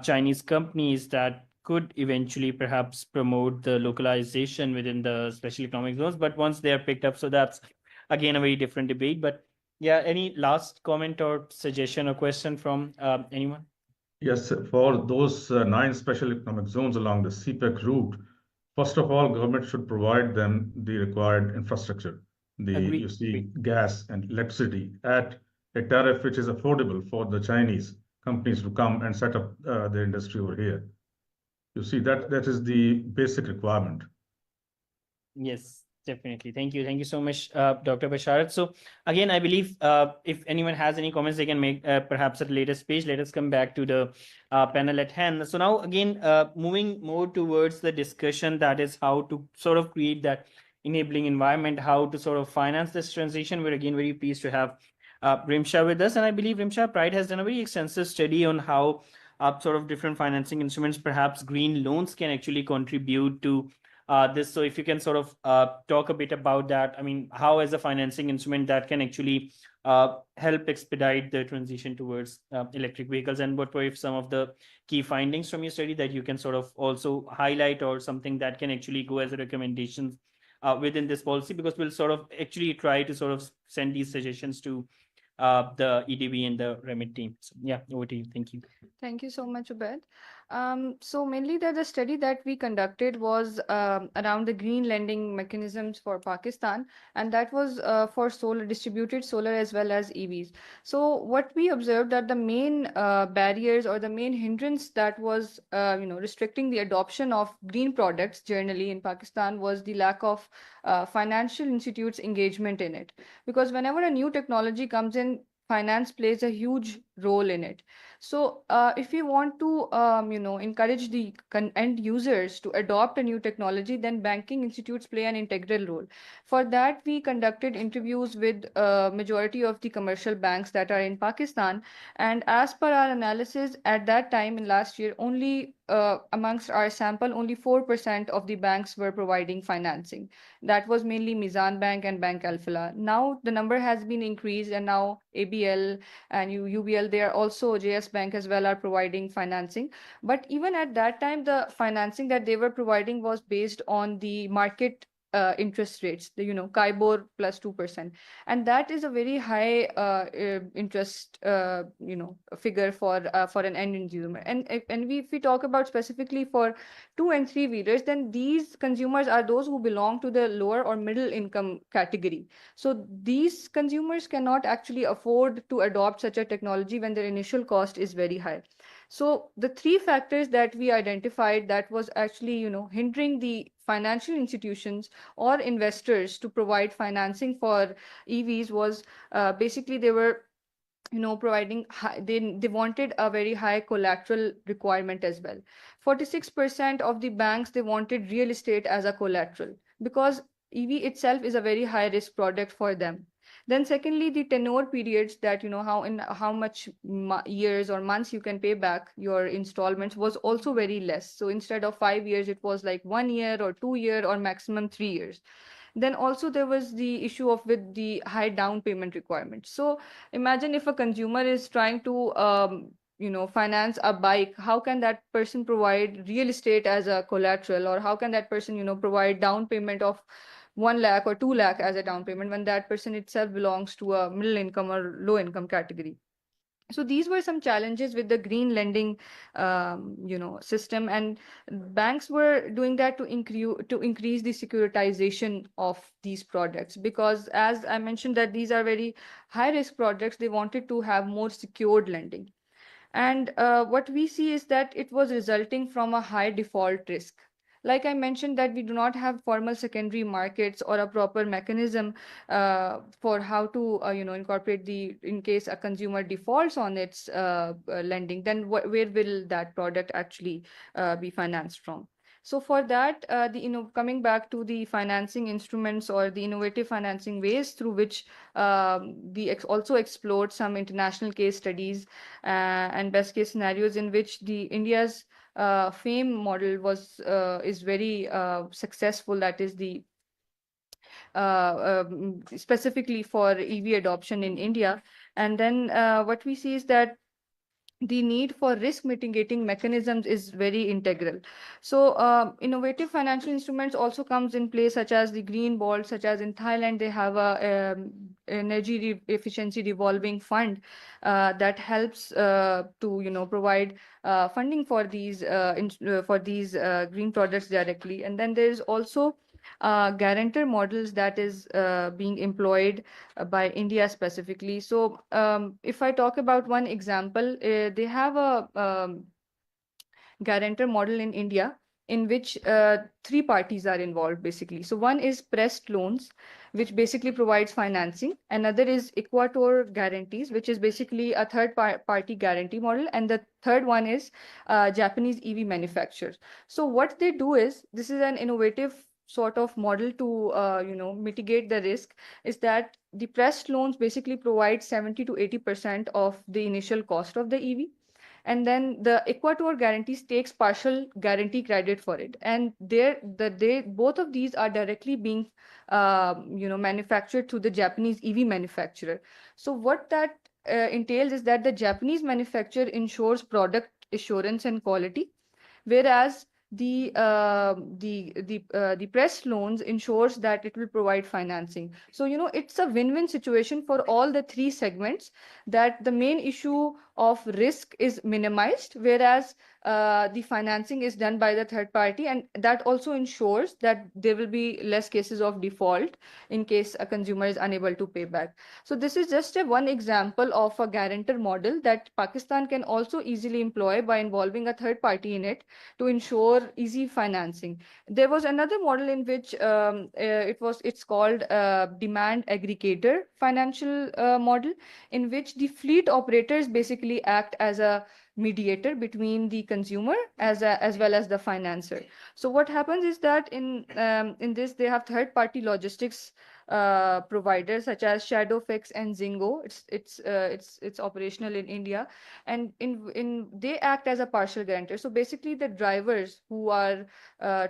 Chinese companies that could eventually perhaps promote the localization within the special economic zones. But once they are picked up, so that's again a very different debate. But yeah, any last comment or suggestion or question from anyone? Yes, for those 9 special economic zones along the CPEC route, first of all, government should provide them the required infrastructure, gas and electricity at a tariff which is affordable for the Chinese companies to come and set up their industry over here. You see, that is the basic requirement. Yes, definitely. Thank you. Thank you so much, Dr. Basharat. So again, I believe if anyone has any comments, they can make perhaps at a later stage. Let us come back to the panel at hand. So now again, moving more towards the discussion, that is how to sort of create that enabling environment, how to sort of finance this transition. We're again very pleased to have Rimsha with us. And I believe Rimsha, Pride has done a very extensive study on how sort of different financing instruments, perhaps green loans, can actually contribute to this. So if you can sort of talk a bit about that, I mean, how as a financing instrument that can actually help expedite the transition towards electric vehicles, and what were some of the key findings from your study that you can sort of also highlight, or something that can actually go as a recommendation within this policy, because we'll sort of actually try to sort of send these suggestions to the EDB and the REMIT team. So yeah, over to you. Thank you. Thank you so much, Ubed. So mainly the study that we conducted was around the green lending mechanisms for Pakistan, and that was for solar, distributed solar as well as EVs. So what we observed that the main barriers or the main hindrance that was restricting the adoption of green products generally in Pakistan was the lack of financial institutes' engagement in it. Because whenever a new technology comes in, finance plays a huge role in it. So if we want to encourage the end users to adopt a new technology, then banking institutes play an integral role. For that, we conducted interviews with majority of the commercial banks that are in Pakistan. And as per our analysis at that time in last year, only amongst our sample, only 4% of the banks were providing financing. That was mainly Mizan Bank and Bank Al-Falah. Now the number has been increased, and now ABL and UBL, they are also, JS Bank as well, are providing financing. But even at that time, the financing that they were providing was based on the market interest rates, the KIBOR plus 2%, and that is a very high interest figure for an end consumer. And if we talk about specifically for 2 and 3 wheelers, then these consumers are those who belong to the lower or middle income category. So these consumers cannot actually afford to adopt such a technology when their initial cost is very high. So the 3 factors that we identified that was actually, hindering the financial institutions or investors to provide financing for EVs was basically they were providing they wanted a very high collateral requirement as well. 46% of the banks, they wanted real estate as a collateral, because EV itself is a very high risk product for them. Then secondly, the tenure periods, that how much years or months you can pay back your installments, was also very less. So instead of 5 years, it was like 1 year or 2 year or maximum 3 years. Then also there was the issue of with the high down payment requirements. So imagine if a consumer is trying to finance a bike, how can that person provide real estate as a collateral, or how can that person provide down payment of 1 lakh or 2 lakh as a down payment when that person itself belongs to a middle income or low income category? So these were some challenges with the green lending, system, and banks were doing that to increase the securitization of these products, because as I mentioned that these are very high risk products, they wanted to have more secured lending. And what we see is that it was resulting from a high default risk. Like I mentioned, that we do not have formal secondary markets or a proper mechanism for how to incorporate in case a consumer defaults on its lending, then where will that product actually be financed from? So for that, coming back to the financing instruments or the innovative financing ways through which we also explored some international case studies and best case scenarios in which the India's FAME model is very successful. That is the specifically for EV adoption in India. And then what we see is that the need for risk mitigating mechanisms is very integral. So innovative financial instruments also comes in place, such as the green bond, such as in Thailand, they have a energy efficiency revolving fund that helps to provide funding for these green products directly. And then there is also guarantor models that is being employed by India specifically. So if I talk about one example, they have a guarantor model in India in which 3 parties are involved basically. So one is Pressed Loans, which basically provides financing. Another is Equator Guarantees, which is basically a third party guarantee model. And the third one is Japanese EV manufacturers. So what they do is, this is an innovative sort of model to mitigate the risk is that the pressed loans basically provide 70 to 80% of the initial cost of the EV, and then the Equator guarantees takes partial guarantee credit for it, and both of these are directly being manufactured through the Japanese EV manufacturer. So what that entails is that the Japanese manufacturer ensures product assurance and quality, whereas the press loans ensures that it will provide financing. So it's a win-win situation for all the three segments, that the main issue of risk is minimized, whereas the financing is done by the third party, and that also ensures that there will be less cases of default in case a consumer is unable to pay back. So this is just one example of a guarantor model that Pakistan can also easily employ by involving a third party in it to ensure easy financing. There was another model in which it's called demand aggregator financial model, in which the fleet operators basically act as a mediator between the consumer as well as the financer. So what happens is that in this they have third party logistics providers such as Shadowfix and Zingo. It's operational in India, and they act as a partial guarantor. So basically the drivers who are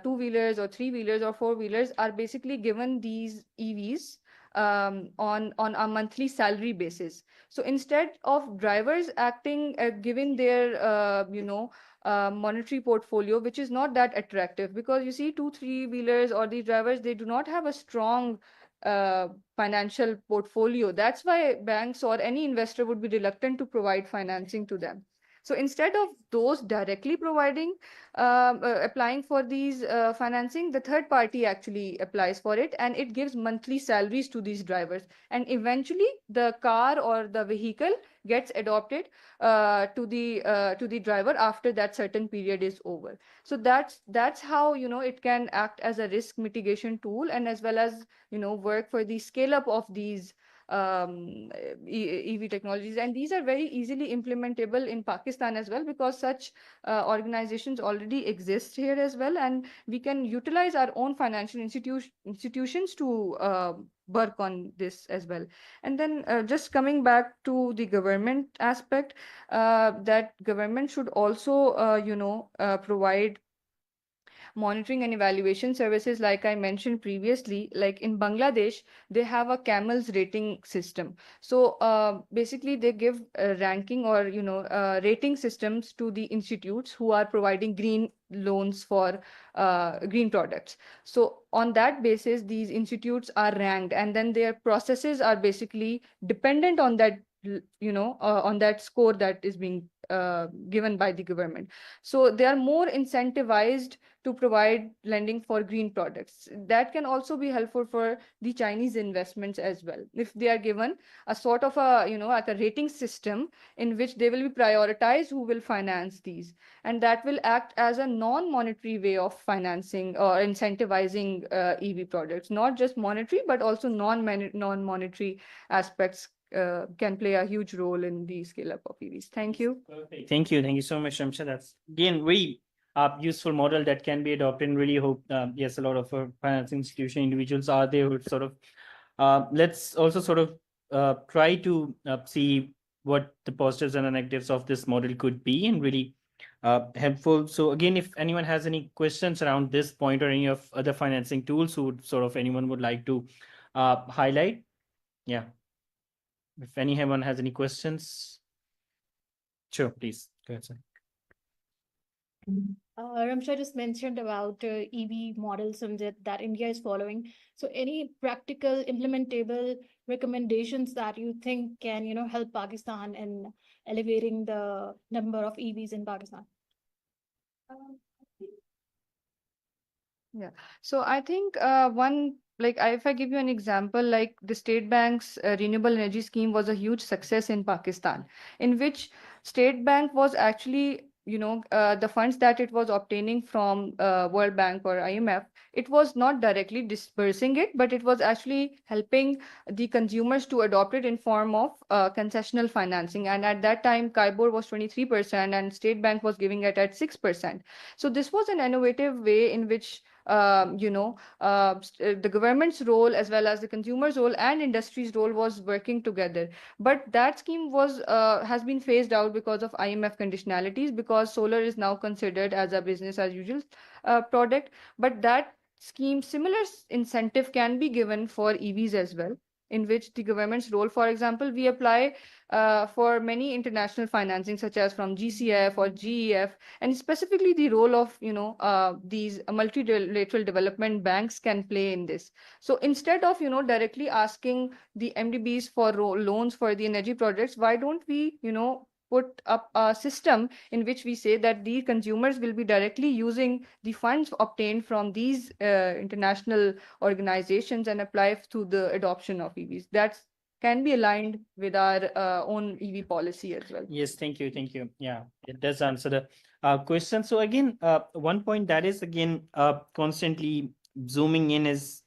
two-wheelers or three-wheelers or four-wheelers are basically given these EVs on a monthly salary basis. So instead of drivers acting given their monetary portfolio, which is not that attractive, because you see two three-wheelers or these drivers, they do not have a strong financial portfolio. That's why banks or any investor would be reluctant to provide financing to them. So instead of those directly providing, applying for these financing, the third party actually applies for it, and it gives monthly salaries to these drivers. And eventually the car or the vehicle gets adopted to the driver after that certain period is over. So that's how it can act as a risk mitigation tool, and as well as work for the scale up of these EV technologies. And these are very easily implementable in Pakistan as well, because such organizations already exist here as well, and we can utilize our own financial institutions to work on this as well. And then just coming back to the government aspect, that government should also provide monitoring and evaluation services. Like I mentioned previously, like in Bangladesh, they have a CAMELS rating system. So basically they give ranking or rating systems to the institutes who are providing green loans for green products. So on that basis, these institutes are ranked, and then their processes are basically dependent on that on that score that is being given by the government. So they are more incentivized to provide lending for green products. That can also be helpful for the Chinese investments as well, if they are given a sort of a like a rating system in which they will be prioritized who will finance these, and that will act as a non-monetary way of financing or incentivizing EV products. Not just monetary, but also non-monetary aspects can play a huge role in the scale up of EVs. Thank you. Perfect. Thank you so much, Shamsha. That's again very useful model that can be adopted, and really hope yes, a lot of finance institution individuals are there who sort of let's also sort of try to see what the positives and the negatives of this model could be, and really helpful. So again, if anyone has any questions around this point or any of other financing tools who anyone would like to highlight, yeah. If anyone has any questions, sure, please go ahead, sir. Ramsha just mentioned about EV models and that India is following. So any practical implementable recommendations that you think can, help Pakistan in elevating the number of EVs in Pakistan? Yeah. So I think one, like if I give you an example, like the State Bank's renewable energy scheme was a huge success in Pakistan, in which State Bank was actually, the funds that it was obtaining from World Bank or IMF, it was not directly dispersing it, but it was actually helping the consumers to adopt it in form of concessional financing. And at that time, KIBOR was 23% and State Bank was giving it at 6%. So this was an innovative way in which the government's role as well as the consumer's role and industry's role was working together. But that scheme has been phased out because of IMF conditionalities, because solar is now considered as a business as usual product. But that scheme, similar incentive can be given for EVs as well, in which the government's role, for example, we apply for many international financing, such as from GCF or GEF, and specifically the role of these multilateral development banks can play in this. So instead of directly asking the MDBs for loans for the energy projects, why don't we put up a system in which we say that the consumers will be directly using the funds obtained from these international organizations and apply to the adoption of EVs. That can be aligned with our own EV policy as well. Yes, thank you. Thank you. Yeah, it does answer the question. So again, one point that is again constantly zooming in is,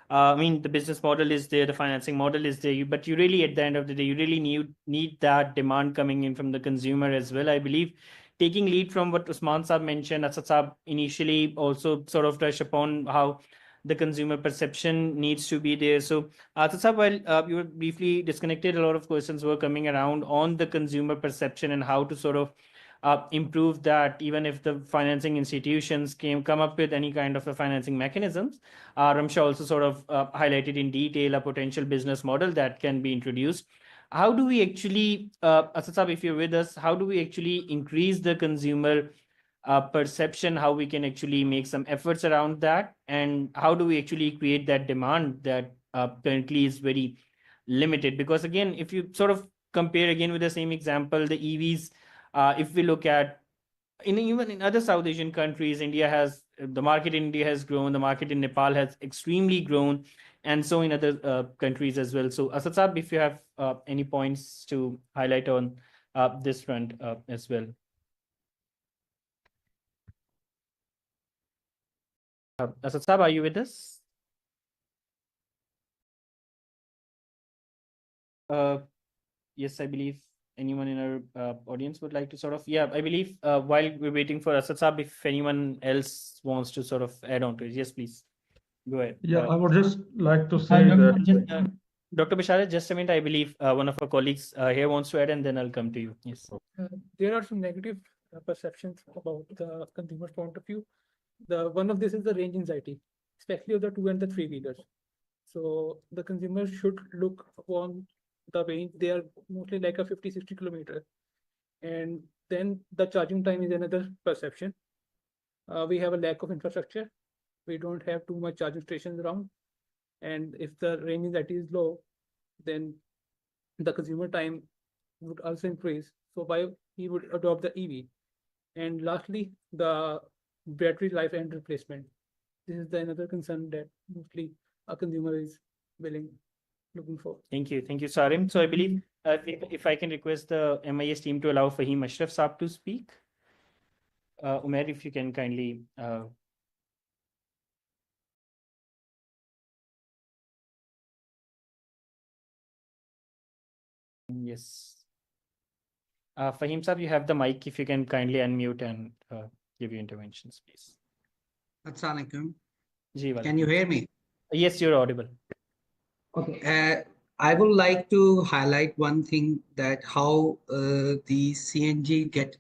I mean, the business model is there, the financing model is there, but you really, at the end of the day, you really need that demand coming in from the consumer as well. I believe taking lead from what Usman Saab mentioned, Asad Saab initially also sort of touched upon how the consumer perception needs to be there. So Asad Saab, while you were briefly disconnected, a lot of questions were coming around on the consumer perception and how to sort of improve that, even if the financing institutions come up with any kind of a financing mechanisms. Ramsha also sort of highlighted in detail a potential business model that can be introduced. How do we actually, Asad Saab, if you're with us, how do we actually increase the consumer perception, how we can actually make some efforts around that, and how do we actually create that demand that currently is very limited? Because again, if you sort of compare again with the same example, the EVs, if we look at even in other South Asian countries, the market in India has grown, the market in Nepal has extremely grown, and so in other countries as well. So Asad Saab, if you have any points to highlight on this front as well. Asad Saab, are you with us? Yes, I believe anyone in our audience would like to sort of, yeah, I believe while we're waiting for Asad Saab, if anyone else wants to sort of add on to it, yes, please. Go ahead. Yeah, I would just like to say that. Dr. Basharat, just a minute, I believe one of our colleagues here wants to add, and then I'll come to you. Yes. There are some negative perceptions about the consumer's point of view. One of this is the range anxiety, especially of the 2 and the 3-wheelers. So the consumer should look upon the range. They are mostly like a 50-60 kilometer. And then the charging time is another perception. We have a lack of infrastructure. We don't have too much charging stations around. And if the range anxiety is low, then the consumer time would also increase. So why he would adopt the EV. And lastly, the battery life and replacement. This is another concern that mostly a consumer is looking for. Thank you, Sarim. So I believe if I can request the MIS team to allow Fahim Ashraf Saab to speak. Umair, if you can kindly. Yes. Fahim Saab, you have the mic. If you can kindly unmute and give your interventions, please. Assalamualaikum. Ji, can you hear me? Yes, you're audible. Okay. I would like to highlight one thing, that how the CNG get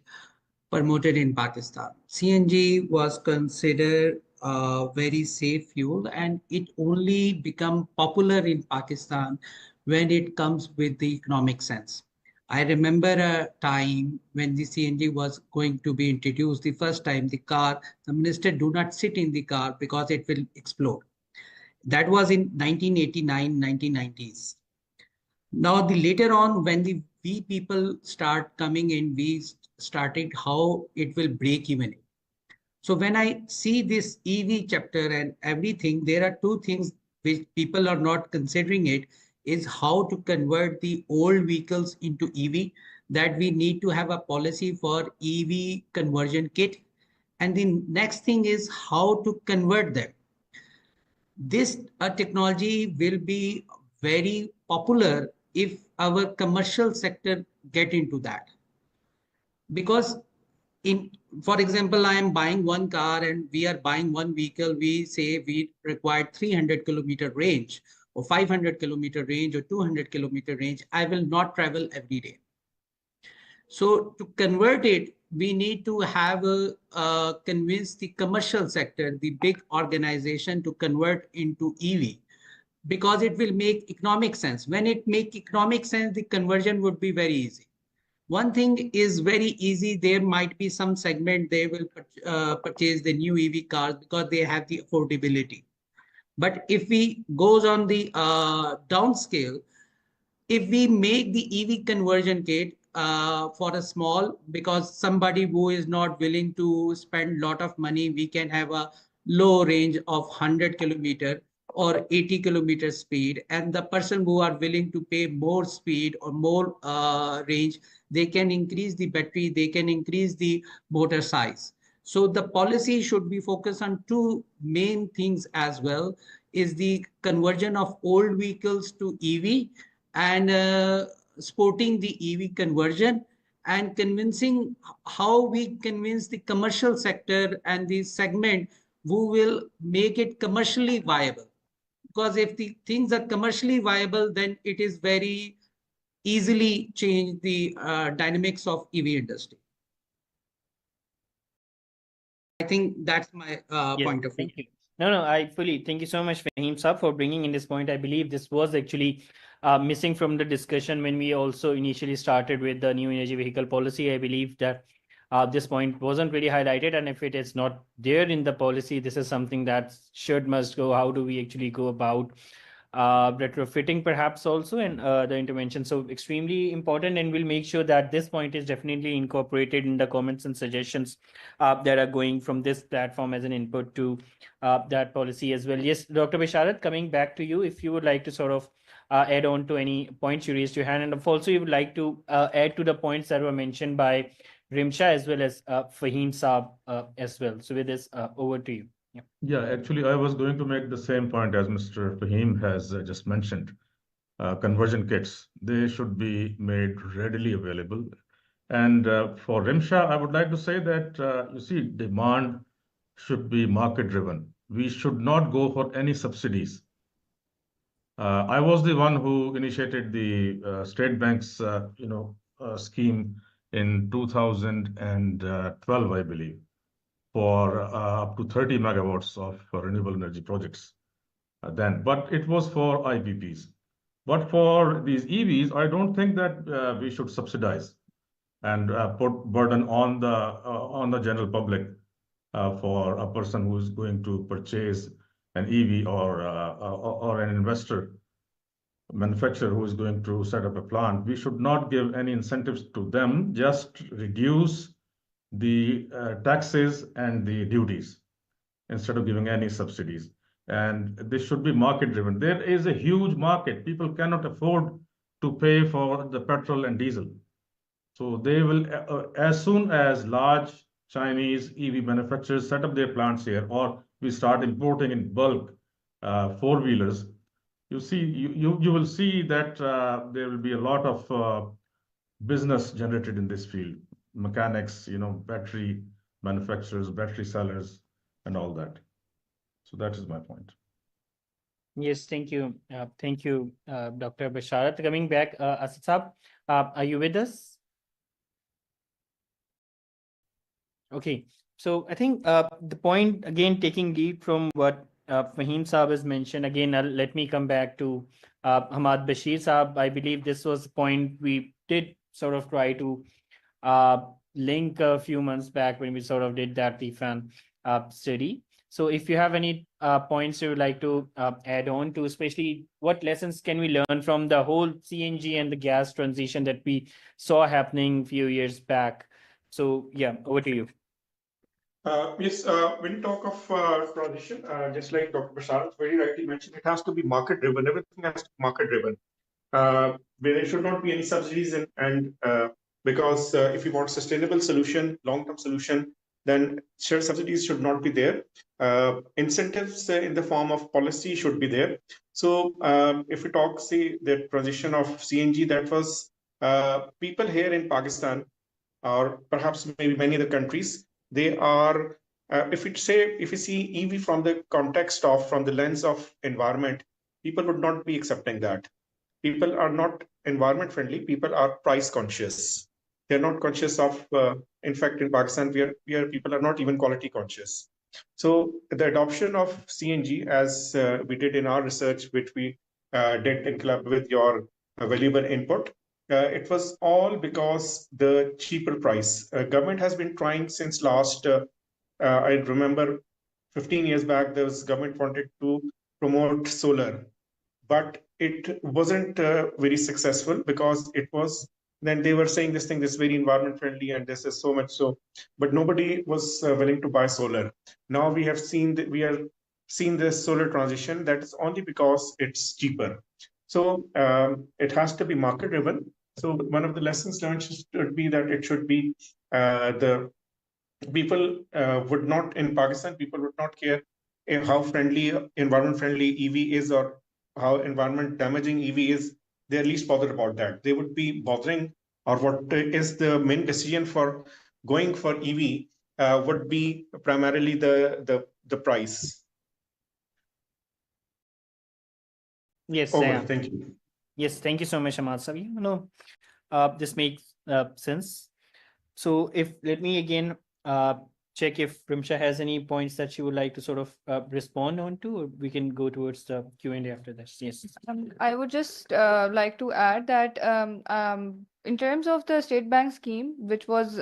promoted in Pakistan. CNG was considered a very safe fuel, and it only become popular in Pakistan when it comes with the economic sense. I remember a time when the CNG was going to be introduced. The first time the minister do not sit in the car because it will explode. That was in 1989, 1990s. Now, later on, when we people start coming in, we started how it will break even. So when I see this EV chapter and everything, there are two things which people are not considering it, is how to convert the old vehicles into EV, that we need to have a policy for EV conversion kit. And the next thing is how to convert them. This technology will be very popular if our commercial sector get into that. Because for example, I am buying one car and we are buying one vehicle. We say we require 300-kilometer range or 500-kilometer range or 200-kilometer range. I will not travel every day. So to convert it, we need to have convince the commercial sector, the big organization, to convert into EV, because it will make economic sense. When it makes economic sense, the conversion would be very easy. One thing is very easy. There might be some segment they will purchase the new EV cars because they have the affordability. But if we goes on the downscale, if we make the EV conversion kit for a small, because somebody who is not willing to spend a lot of money, we can have a low range of 100-kilometer or 80-kilometer speed, and the person who are willing to pay more speed or more range, they can increase the battery, they can increase the motor size. So the policy should be focused on two main things as well, is the conversion of old vehicles to EV and supporting the EV conversion, and convincing how we convince the commercial sector and the segment who will make it commercially viable. Because if the things are commercially viable, then it is very easily change the dynamics of EV industry. I think that's my point of view. Thank you. No, I fully thank you so much, Fahim Saab, for bringing in this point. I believe this was actually missing from the discussion when we also initially started with the new energy vehicle policy. I believe that this point wasn't really highlighted, and if it is not there in the policy, this is something that must go. How do we actually go about retrofitting perhaps also, and the intervention? So extremely important, and we'll make sure that this point is definitely incorporated in the comments and suggestions that are going from this platform as an input to that policy as well. Yes, Dr. Bisharat, coming back to you, if you would like to sort of add on to any points, you raised your hand, and if also you would like to add to the points that were mentioned by Rimsha as well as Fahim Saab as well. So with this, over to you. Yeah, actually, I was going to make the same point as Mr. Fahim has just mentioned. Conversion kits, they should be made readily available. And for Rimsha, I would like to say that, you see, demand should be market driven. We should not go for any subsidies. I was the one who initiated the State Bank's, scheme in 2012, I believe, for up to 30 megawatts of renewable energy projects then. But it was for IPPs. But for these EVs, I don't think that we should subsidize and put burden on the general public for a person who is going to purchase an EV or an investor, manufacturer who is going to set up a plant. We should not give any incentives to them, just reduce the taxes and the duties instead of giving any subsidies. And this should be market driven. There is a huge market. People cannot afford to pay for the petrol and diesel. So they will, as soon as large Chinese EV manufacturers set up their plants here, or we start importing in bulk four-wheelers, you will see that there will be a lot of business generated in this field. Mechanics, battery manufacturers, battery sellers, and all that. So that is my point. Yes, thank you. Thank you, Dr. Bisharat. Coming back, Asad Saab, are you with us? Okay, so I think the point, again, taking lead from what Fahim Saab has mentioned, again, let me come back to Hamad Bashir Saab. I believe this was the point we did sort of try to link a few months back when we sort of did that PFAN study. So if you have any points you would like to add on to, especially what lessons can we learn from the whole CNG and the gas transition that we saw happening a few years back? So yeah, over to you. Yes, when you talk of transition, just like Dr. Bisharat very rightly mentioned, it has to be market driven. Everything has to be market driven. There should not be any subsidies because if you want sustainable solution, long-term solution, then subsidies should not be there. Incentives in the form of policy should be there. So if we say the transition of CNG, that was people here in Pakistan, or perhaps maybe many other countries, they are, if you see EV from the context of, from the lens of environment, people would not be accepting that. People are not environment friendly, people are price conscious. They're not conscious of, in fact, in Pakistan, where people are not even quality conscious. So the adoption of CNG, as we did in our research, which we did in club with your valuable input, it was all because the cheaper price. Government has been trying since last, I remember 15 years back, there was government wanted to promote solar, but it wasn't very successful because it was, then they were saying this is very environment friendly and this is so much so, but nobody was willing to buy solar. Now we have seen that we are seeing this solar transition, that is only because it's cheaper. So it has to be market driven. So one of the lessons learned should be that it should be the people would not, in Pakistan, people would not care how friendly, environment friendly EV is or how environment damaging EV is. They're least bothered about that. They would be bothering, or what is the main decision for going for EV would be primarily the price. Yes, Over. Thank you. Yes, thank you so much, Ahmad Sabi. This makes sense. So let me again check if Rimsha has any points that she would like to sort of respond on to, or we can go towards the Q&A after this. Yes. I would just like to add that in terms of the State Bank scheme, which was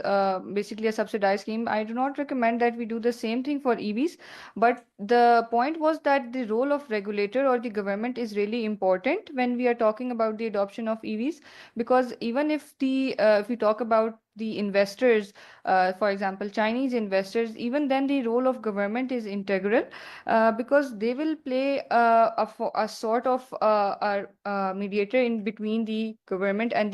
basically a subsidized scheme, I do not recommend that we do the same thing for EVs. But the point was that the role of regulator or the government is really important when we are talking about the adoption of EVs, because even if we talk about the investors, for example, Chinese investors, even then the role of government is integral, because they will play a sort of mediator in between the government and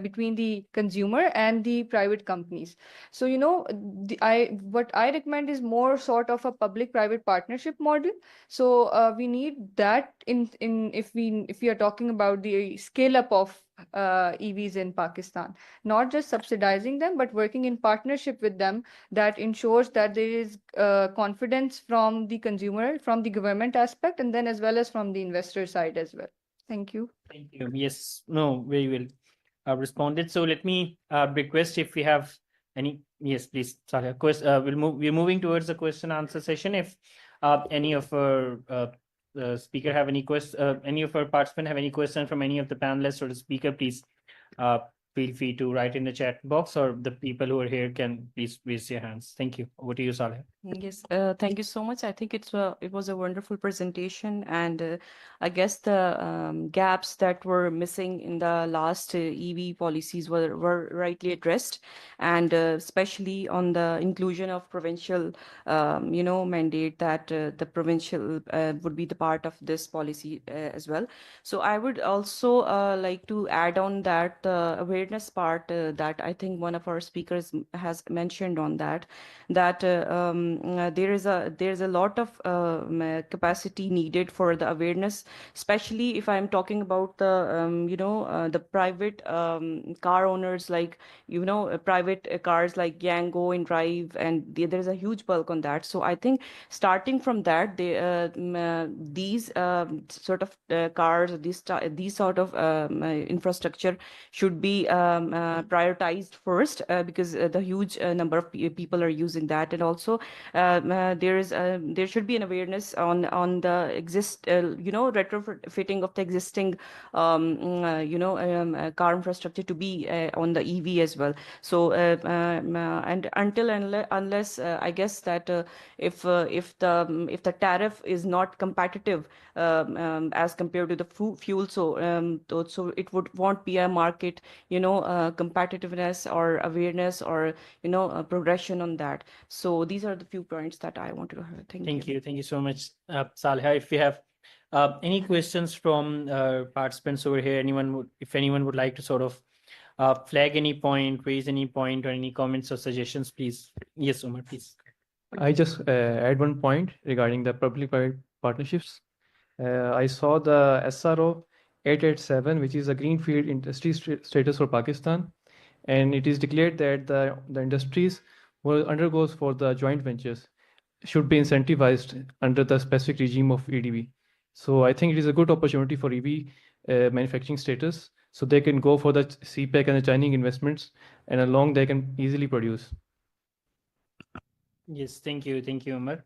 between the consumer and the private companies. So what I recommend is more sort of a public-private partnership model. So we need that if we are talking about the scale up of EVs in Pakistan, not just subsidizing them, but working in partnership with them that ensures that there is confidence from the consumer, from the government aspect, and then as well as from the investor side as well. Thank you. Thank you. Yes, no, very well responded. So let me request if we have any. Yes, please, Saleh. We're moving towards the question answer session. If any of our speaker have any any of our participants have any question from any of the panelists or the speaker, please feel free to write in the chat box, or the people who are here can please raise their hands. Thank you. Over to you, Saleh. Yes, thank you so much. I think it was a wonderful presentation, and I guess the gaps that were missing in the last EV policies were rightly addressed, and especially on the inclusion of provincial, mandate that the provincial would be the part of this policy as well. So I would also like to add on that the awareness part that I think one of our speakers has mentioned on that there is a lot of capacity needed for the awareness, especially if I'm talking about the private car owners, like private cars like Yango and Drive, and there's a huge bulk on that. So I think starting from that, these sort of cars, these sort of infrastructure should be prioritized first, because the huge number of people are using that. And also there should be an awareness on the retrofitting of the existing car infrastructure to be on the EV as well. So and unless I guess that if the tariff is not competitive as compared to the fuel, so it won't be a market competitiveness or awareness or progression on that. So these are the few points that I wanted to have. Thank you. Thank you so much, Saleh. If we have any questions from participants over here, if anyone would like to sort of flag any point, raise any point, or any comments or suggestions, please. Yes, Umar, please. I just add one point regarding the public-private partnerships. I saw the SRO 887, which is a greenfield industry status for Pakistan. and it is declared that the industries who undergoes for the joint ventures should be incentivized under the specific regime of EDB. So I think it is a good opportunity for EV manufacturing status, so they can go for the CPEC and the Chinese investments, and along they can easily produce. Yes, thank you, Umar.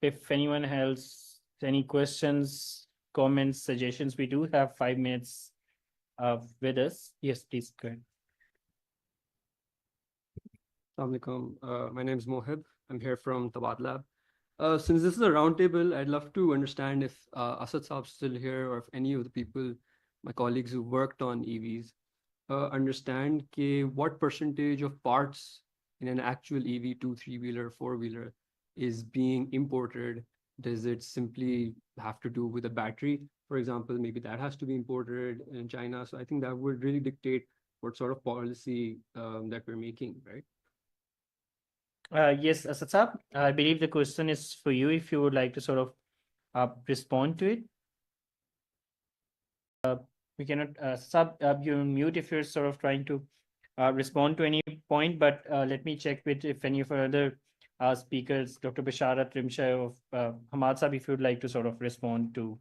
If anyone has any questions, comments, suggestions, we do have 5 minutes with us. Yes, please go ahead. Assalamualaikum. My name is Mohib. I'm here from Tabad Lab. Since this is a roundtable, I'd love to understand if Asad Saab's still here, or if any of the people, my colleagues who worked on EVs, understand what percentage of parts in an actual EV, 2, 3-wheeler, 4-wheeler is being imported. Does it simply have to do with a battery? For example, maybe that has to be imported in China. So I think that would really dictate what sort of policy that we're making, right? Yes, Asad Saab, I believe the question is for you, if you would like to sort of respond to it. We cannot, Saab, you mute if you're sort of trying to respond to any point, but let me check with if any of our other speakers, Dr. Basharat, Rimsha, of Hamad Saab, if you would like to sort of respond to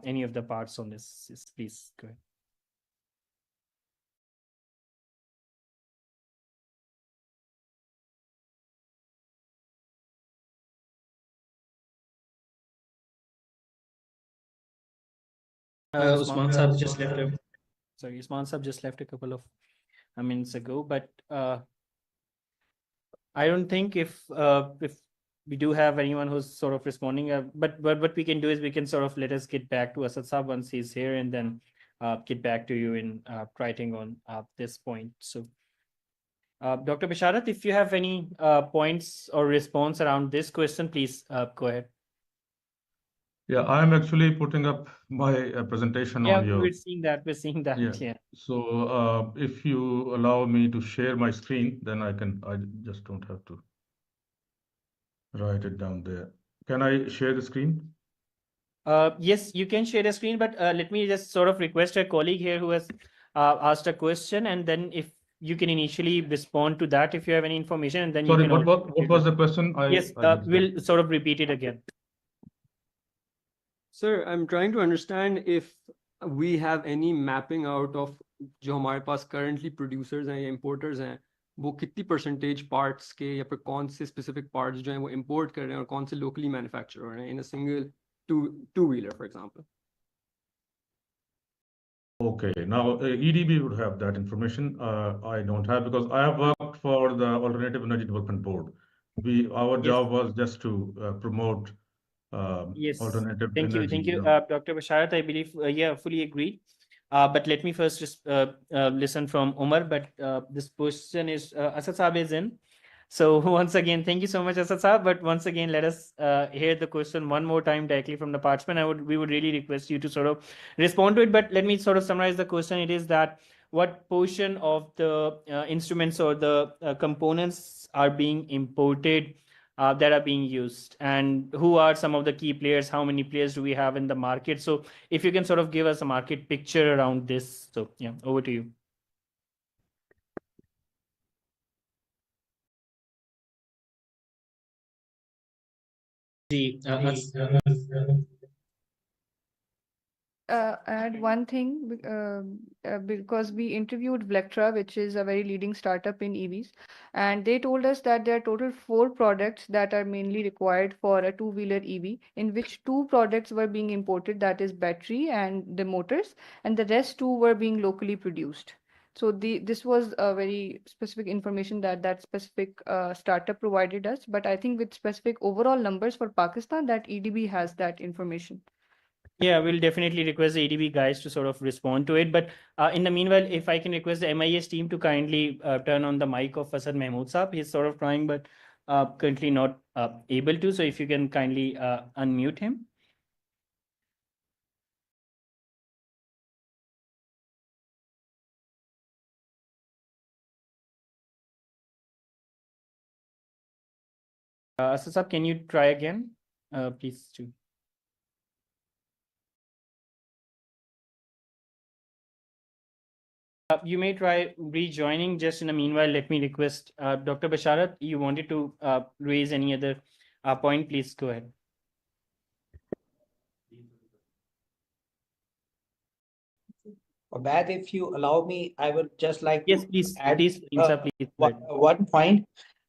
any of the parts on this, yes, please go ahead. Usman Saab just left. Usman Saab just left a couple of minutes ago, but I don't think if we do have anyone who's sort of responding, but what we can do is we can sort of let us get back to Asad Saab once he's here, and then get back to you in writing on this point. So, Dr. Basharat, if you have any points or response around this question, please go ahead. Yeah, I'm actually putting up my presentation on your. We're seeing that. Yeah. So if you allow me to share my screen, then I just don't have to write it down there. Can I share the screen? Yes, you can share the screen, but let me just sort of request a colleague here who has asked a question, and then if you can initially respond to that if you have any information, and then Sorry, you can. what was the question? Yes, we'll sort of repeat it again. Sir, I'm trying to understand if we have any mapping out of जो हमारे पास currently producers हैं या importers हैं, वो कितनी percentage parts के या फिर कौन से specific parts जो हैं वो import कर रहे हैं और कौन से locally manufacture हो रहे हैं in a single two-wheeler, for example. Okay, now EDB would have that information. I don't have, because I have worked for the Alternative Energy Development Board. Our job was just to promote alternative energy. Thank you, Dr. Basharat. I believe, fully agreed. But let me first just listen from Umar. But this question is Asad Saab is in. So once again, thank you so much, Asad Saab. But once again, let us hear the question one more time directly from the participant. We would really request you to sort of respond to it. But let me sort of summarize the question. It is that what portion of the instruments or the components are being imported that are being used, and who are some of the key players? How many players do we have in the market? So if you can sort of give us a market picture around this. So yeah, over to you. Add one thing, because we interviewed Vlectra, which is a very leading startup in EVs, and they told us that there are total 4 products that are mainly required for a two-wheeler EV, in which 2 products were being imported, that is battery and the motors, and the rest 2 were being locally produced. So this was a very specific information that specific startup provided us, but I think with specific overall numbers for Pakistan, that EDB has that information. Yeah, we'll definitely request the EDB guys to sort of respond to it. But in the meanwhile, if I can request the MIS team to kindly turn on the mic of Asad Mahmood Saab. He's sort of trying, but currently not able to. So if you can kindly unmute him. Asad Saab, can you try again, please? Too. You may try rejoining. Just in a meanwhile, let me request Dr. Basharat, you wanted to raise any other point, please go ahead. That, if you allow me, I would just like Yes, to please, add please, Insa, please go ahead. one point.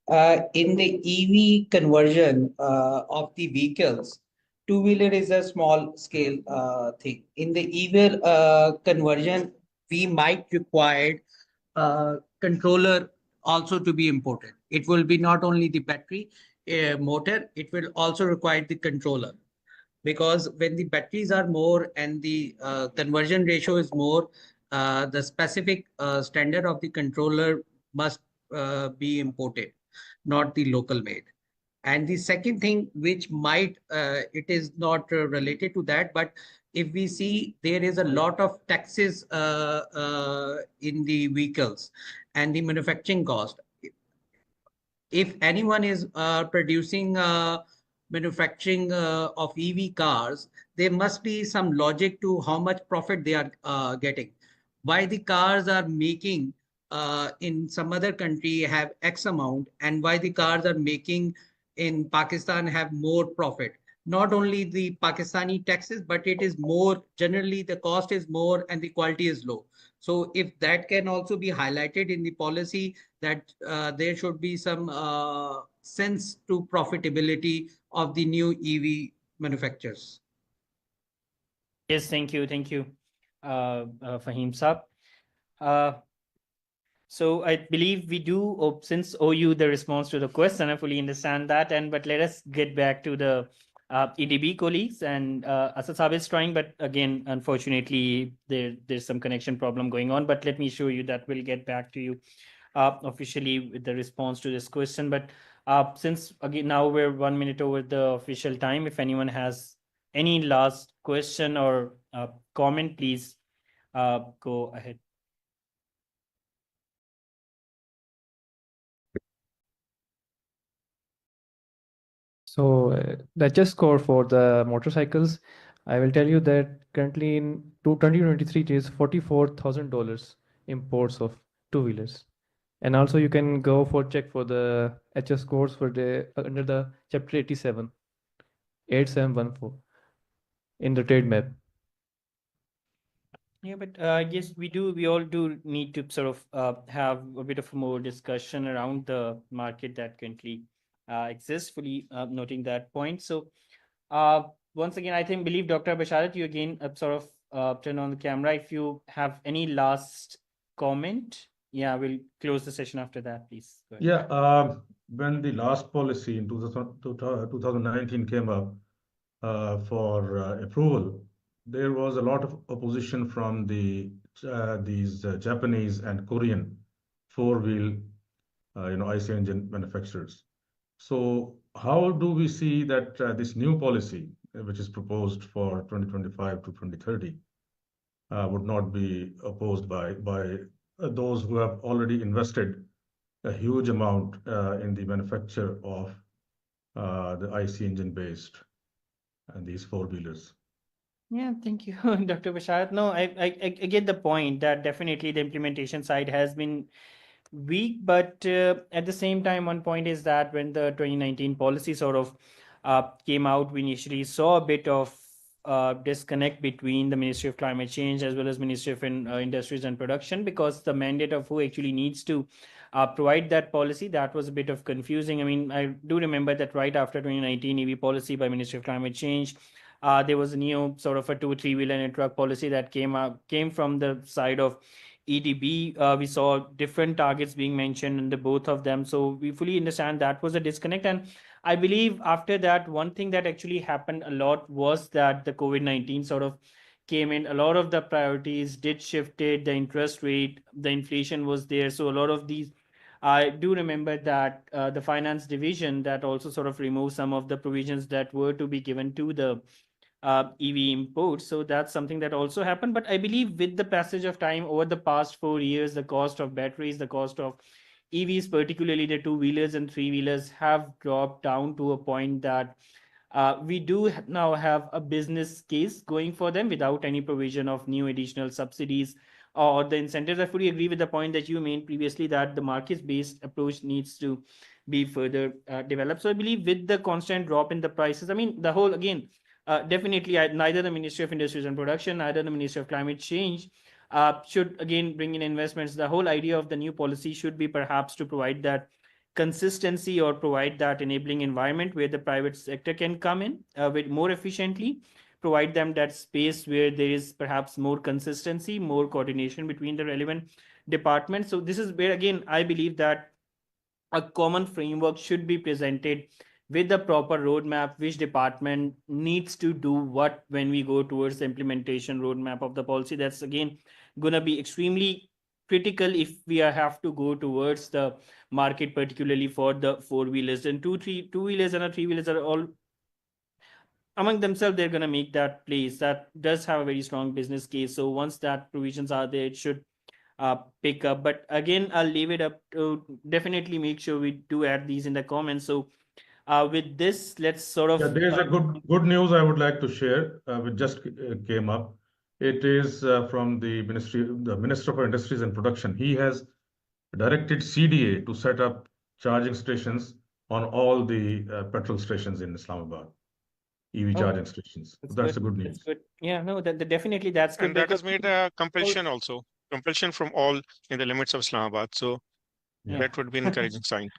In the EV conversion of the vehicles, two-wheeler is a small scale thing. In the EV conversion, we might require controller also to be imported. It will be not only the battery motor, it will also require the controller. Because when the batteries are more and the conversion ratio is more, the specific standard of the controller must be imported, not the local made. And the second thing, which might, it is not related to that, but if we see there is a lot of taxes in the vehicles and the manufacturing cost. If anyone is producing manufacturing of EV cars, there must be some logic to how much profit they are getting. Why the cars are making in some other country have X amount, and why the cars are making in Pakistan have more profit. Not only the Pakistani taxes, but it is more, generally the cost is more and the quality is low. So if that can also be highlighted in the policy, that there should be some sense to profitability of the new EV manufacturers. Yes, thank you, Fahim Saab. So I believe we do, since owe you the response to the question, I fully understand that. But let us get back to the EDB colleagues, and Asad Saab is trying, but again, unfortunately, there's some connection problem going on. But let me show you that we'll get back to you officially with the response to this question. But since again now we're 1 minute over the official time, if anyone has any last question or comment, please go ahead. So the HS score for the motorcycles, I will tell you that currently in 2023 it is $44,000 imports of two-wheelers. And also you can go for check for the HS scores for the under the chapter 8714 in the trade map. Yeah, but yes, we all do need to sort of have a bit of more discussion around the market that currently exists, fully noting that point. So once again, I believe Dr. Basharat, you again sort of turn on the camera. If you have any last comment, yeah, we'll close the session after that, please. Go ahead. Yeah, when the last policy in 2019 came up for approval, there was a lot of opposition from these Japanese and Korean four-wheel, IC engine manufacturers. So how do we see that this new policy, which is proposed for 2025 to 2030, would not be opposed by those who have already invested a huge amount in the manufacture of the IC engine based and these four-wheelers? Yeah, thank you, Dr. Basharat. No, I get the point that definitely the implementation side has been weak, but at the same time, one point is that when the 2019 policy sort of came out, we initially saw a bit of disconnect between the Ministry of Climate Change as well as Ministry of Industries and Production, because the mandate of who actually needs to provide that policy, that was a bit of confusing. I mean, I do remember that right after 2019 EV policy by Ministry of Climate Change, there was a new sort of a 2-3-wheeler and a truck policy that came from the side of EDB. We saw different targets being mentioned in the both of them. So we fully understand that was a disconnect. And I believe after that, one thing that actually happened a lot was that the COVID-19 sort of came in. A lot of the priorities did shifted, the interest rate, the inflation was there. So a lot of these, I do remember that the finance division that also sort of removed some of the provisions that were to be given to the EV imports. So that's something that also happened. But I believe with the passage of time over the past 4 years, the cost of batteries, the cost of EVs, particularly the two-wheelers and three-wheelers, have dropped down to a point that we do now have a business case going for them without any provision of new additional subsidies or the incentives. I fully agree with the point that you made previously that the market-based approach needs to be further developed. So I believe with the constant drop in the prices, I mean, the whole, again, definitely neither the Ministry of Industries and Production, neither the Ministry of Climate Change should again bring in investments. The whole idea of the new policy should be perhaps to provide that consistency or provide that enabling environment where the private sector can come in with more efficiently, provide them that space where there is perhaps more consistency, more coordination between the relevant departments. So this is where, again, I believe that a common framework should be presented with the proper roadmap, which department needs to do what when we go towards the implementation roadmap of the policy. That's again going to be extremely critical if we have to go towards the market, particularly for the four-wheelers. And two-wheelers and three-wheelers are all among themselves, they're going to make that place. That does have a very strong business case. So once that provisions are there, it should pick up. But again, I'll leave it up to definitely make sure we do add these in the comments. So with this, let's sort of. Yeah, there is a good news I would like to share, which just came up. It is from the Minister for Industries and Production. He has directed CDA to set up charging stations on all the petrol stations in Islamabad, EV charging stations. That's a good news. That's good. Yeah, no, definitely that's good. And that has made a compulsion also, compulsion from all in the limits of Islamabad. So that would be an encouraging sign.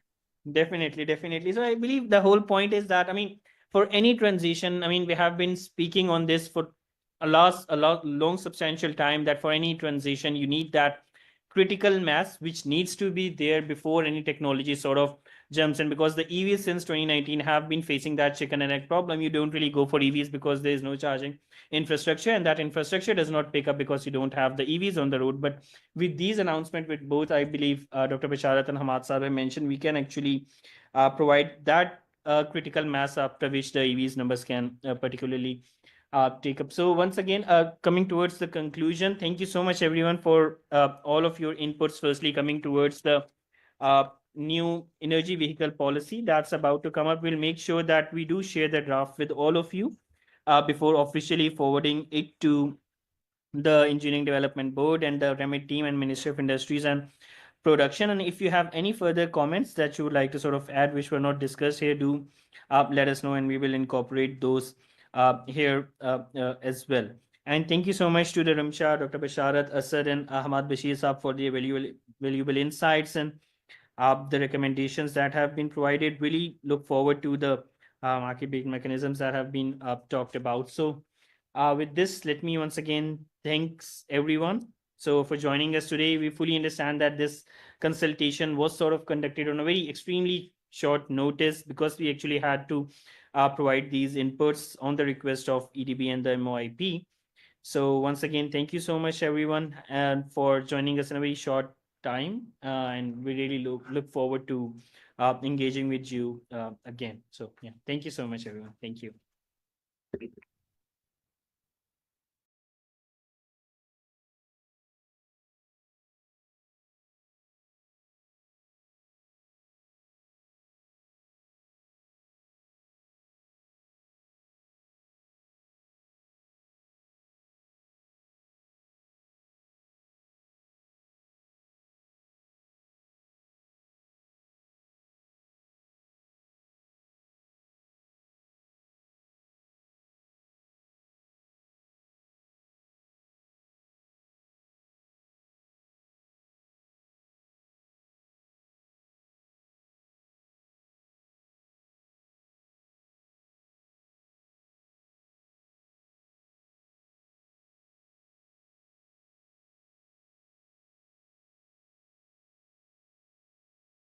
Definitely. So I believe the whole point is that, I mean, for any transition, I mean, we have been speaking on this for a long substantial time, that for any transition, you need that critical mass, which needs to be there before any technology sort of jumps in, because the EVs since 2019 have been facing that chicken and egg problem. You don't really go for EVs because there is no charging infrastructure, and that infrastructure does not pick up because you don't have the EVs on the road. But with these announcements, with both, I believe Dr. Basharat and Hamad Saab have mentioned, we can actually provide that critical mass after which the EVs numbers can particularly take up. So once again, coming towards the conclusion, thank you so much everyone for all of your inputs. Firstly, coming towards the new energy vehicle policy that's about to come up, we'll make sure that we do share the draft with all of you before officially forwarding it to the Engineering Development Board and the REMIT team and Ministry of Industries and Production. And if you have any further comments that you would like to sort of add, which were not discussed here, do let us know, and we will incorporate those here as well. And thank you so much to the Rimsha, Dr. Basharat, Asad, and Ahmad Bashir Saab for the valuable insights and the recommendations that have been provided. Really look forward to the market-based mechanisms that have been talked about. So with this, let me once again thanks everyone. So for joining us today, we fully understand that this consultation was sort of conducted on a very extremely short notice, because we actually had to provide these inputs on the request of EDB and the MOIP. So once again, thank you so much everyone, and for joining us in a very short time, and we really look forward to engaging with you again. So yeah, thank you so much everyone. Thank you.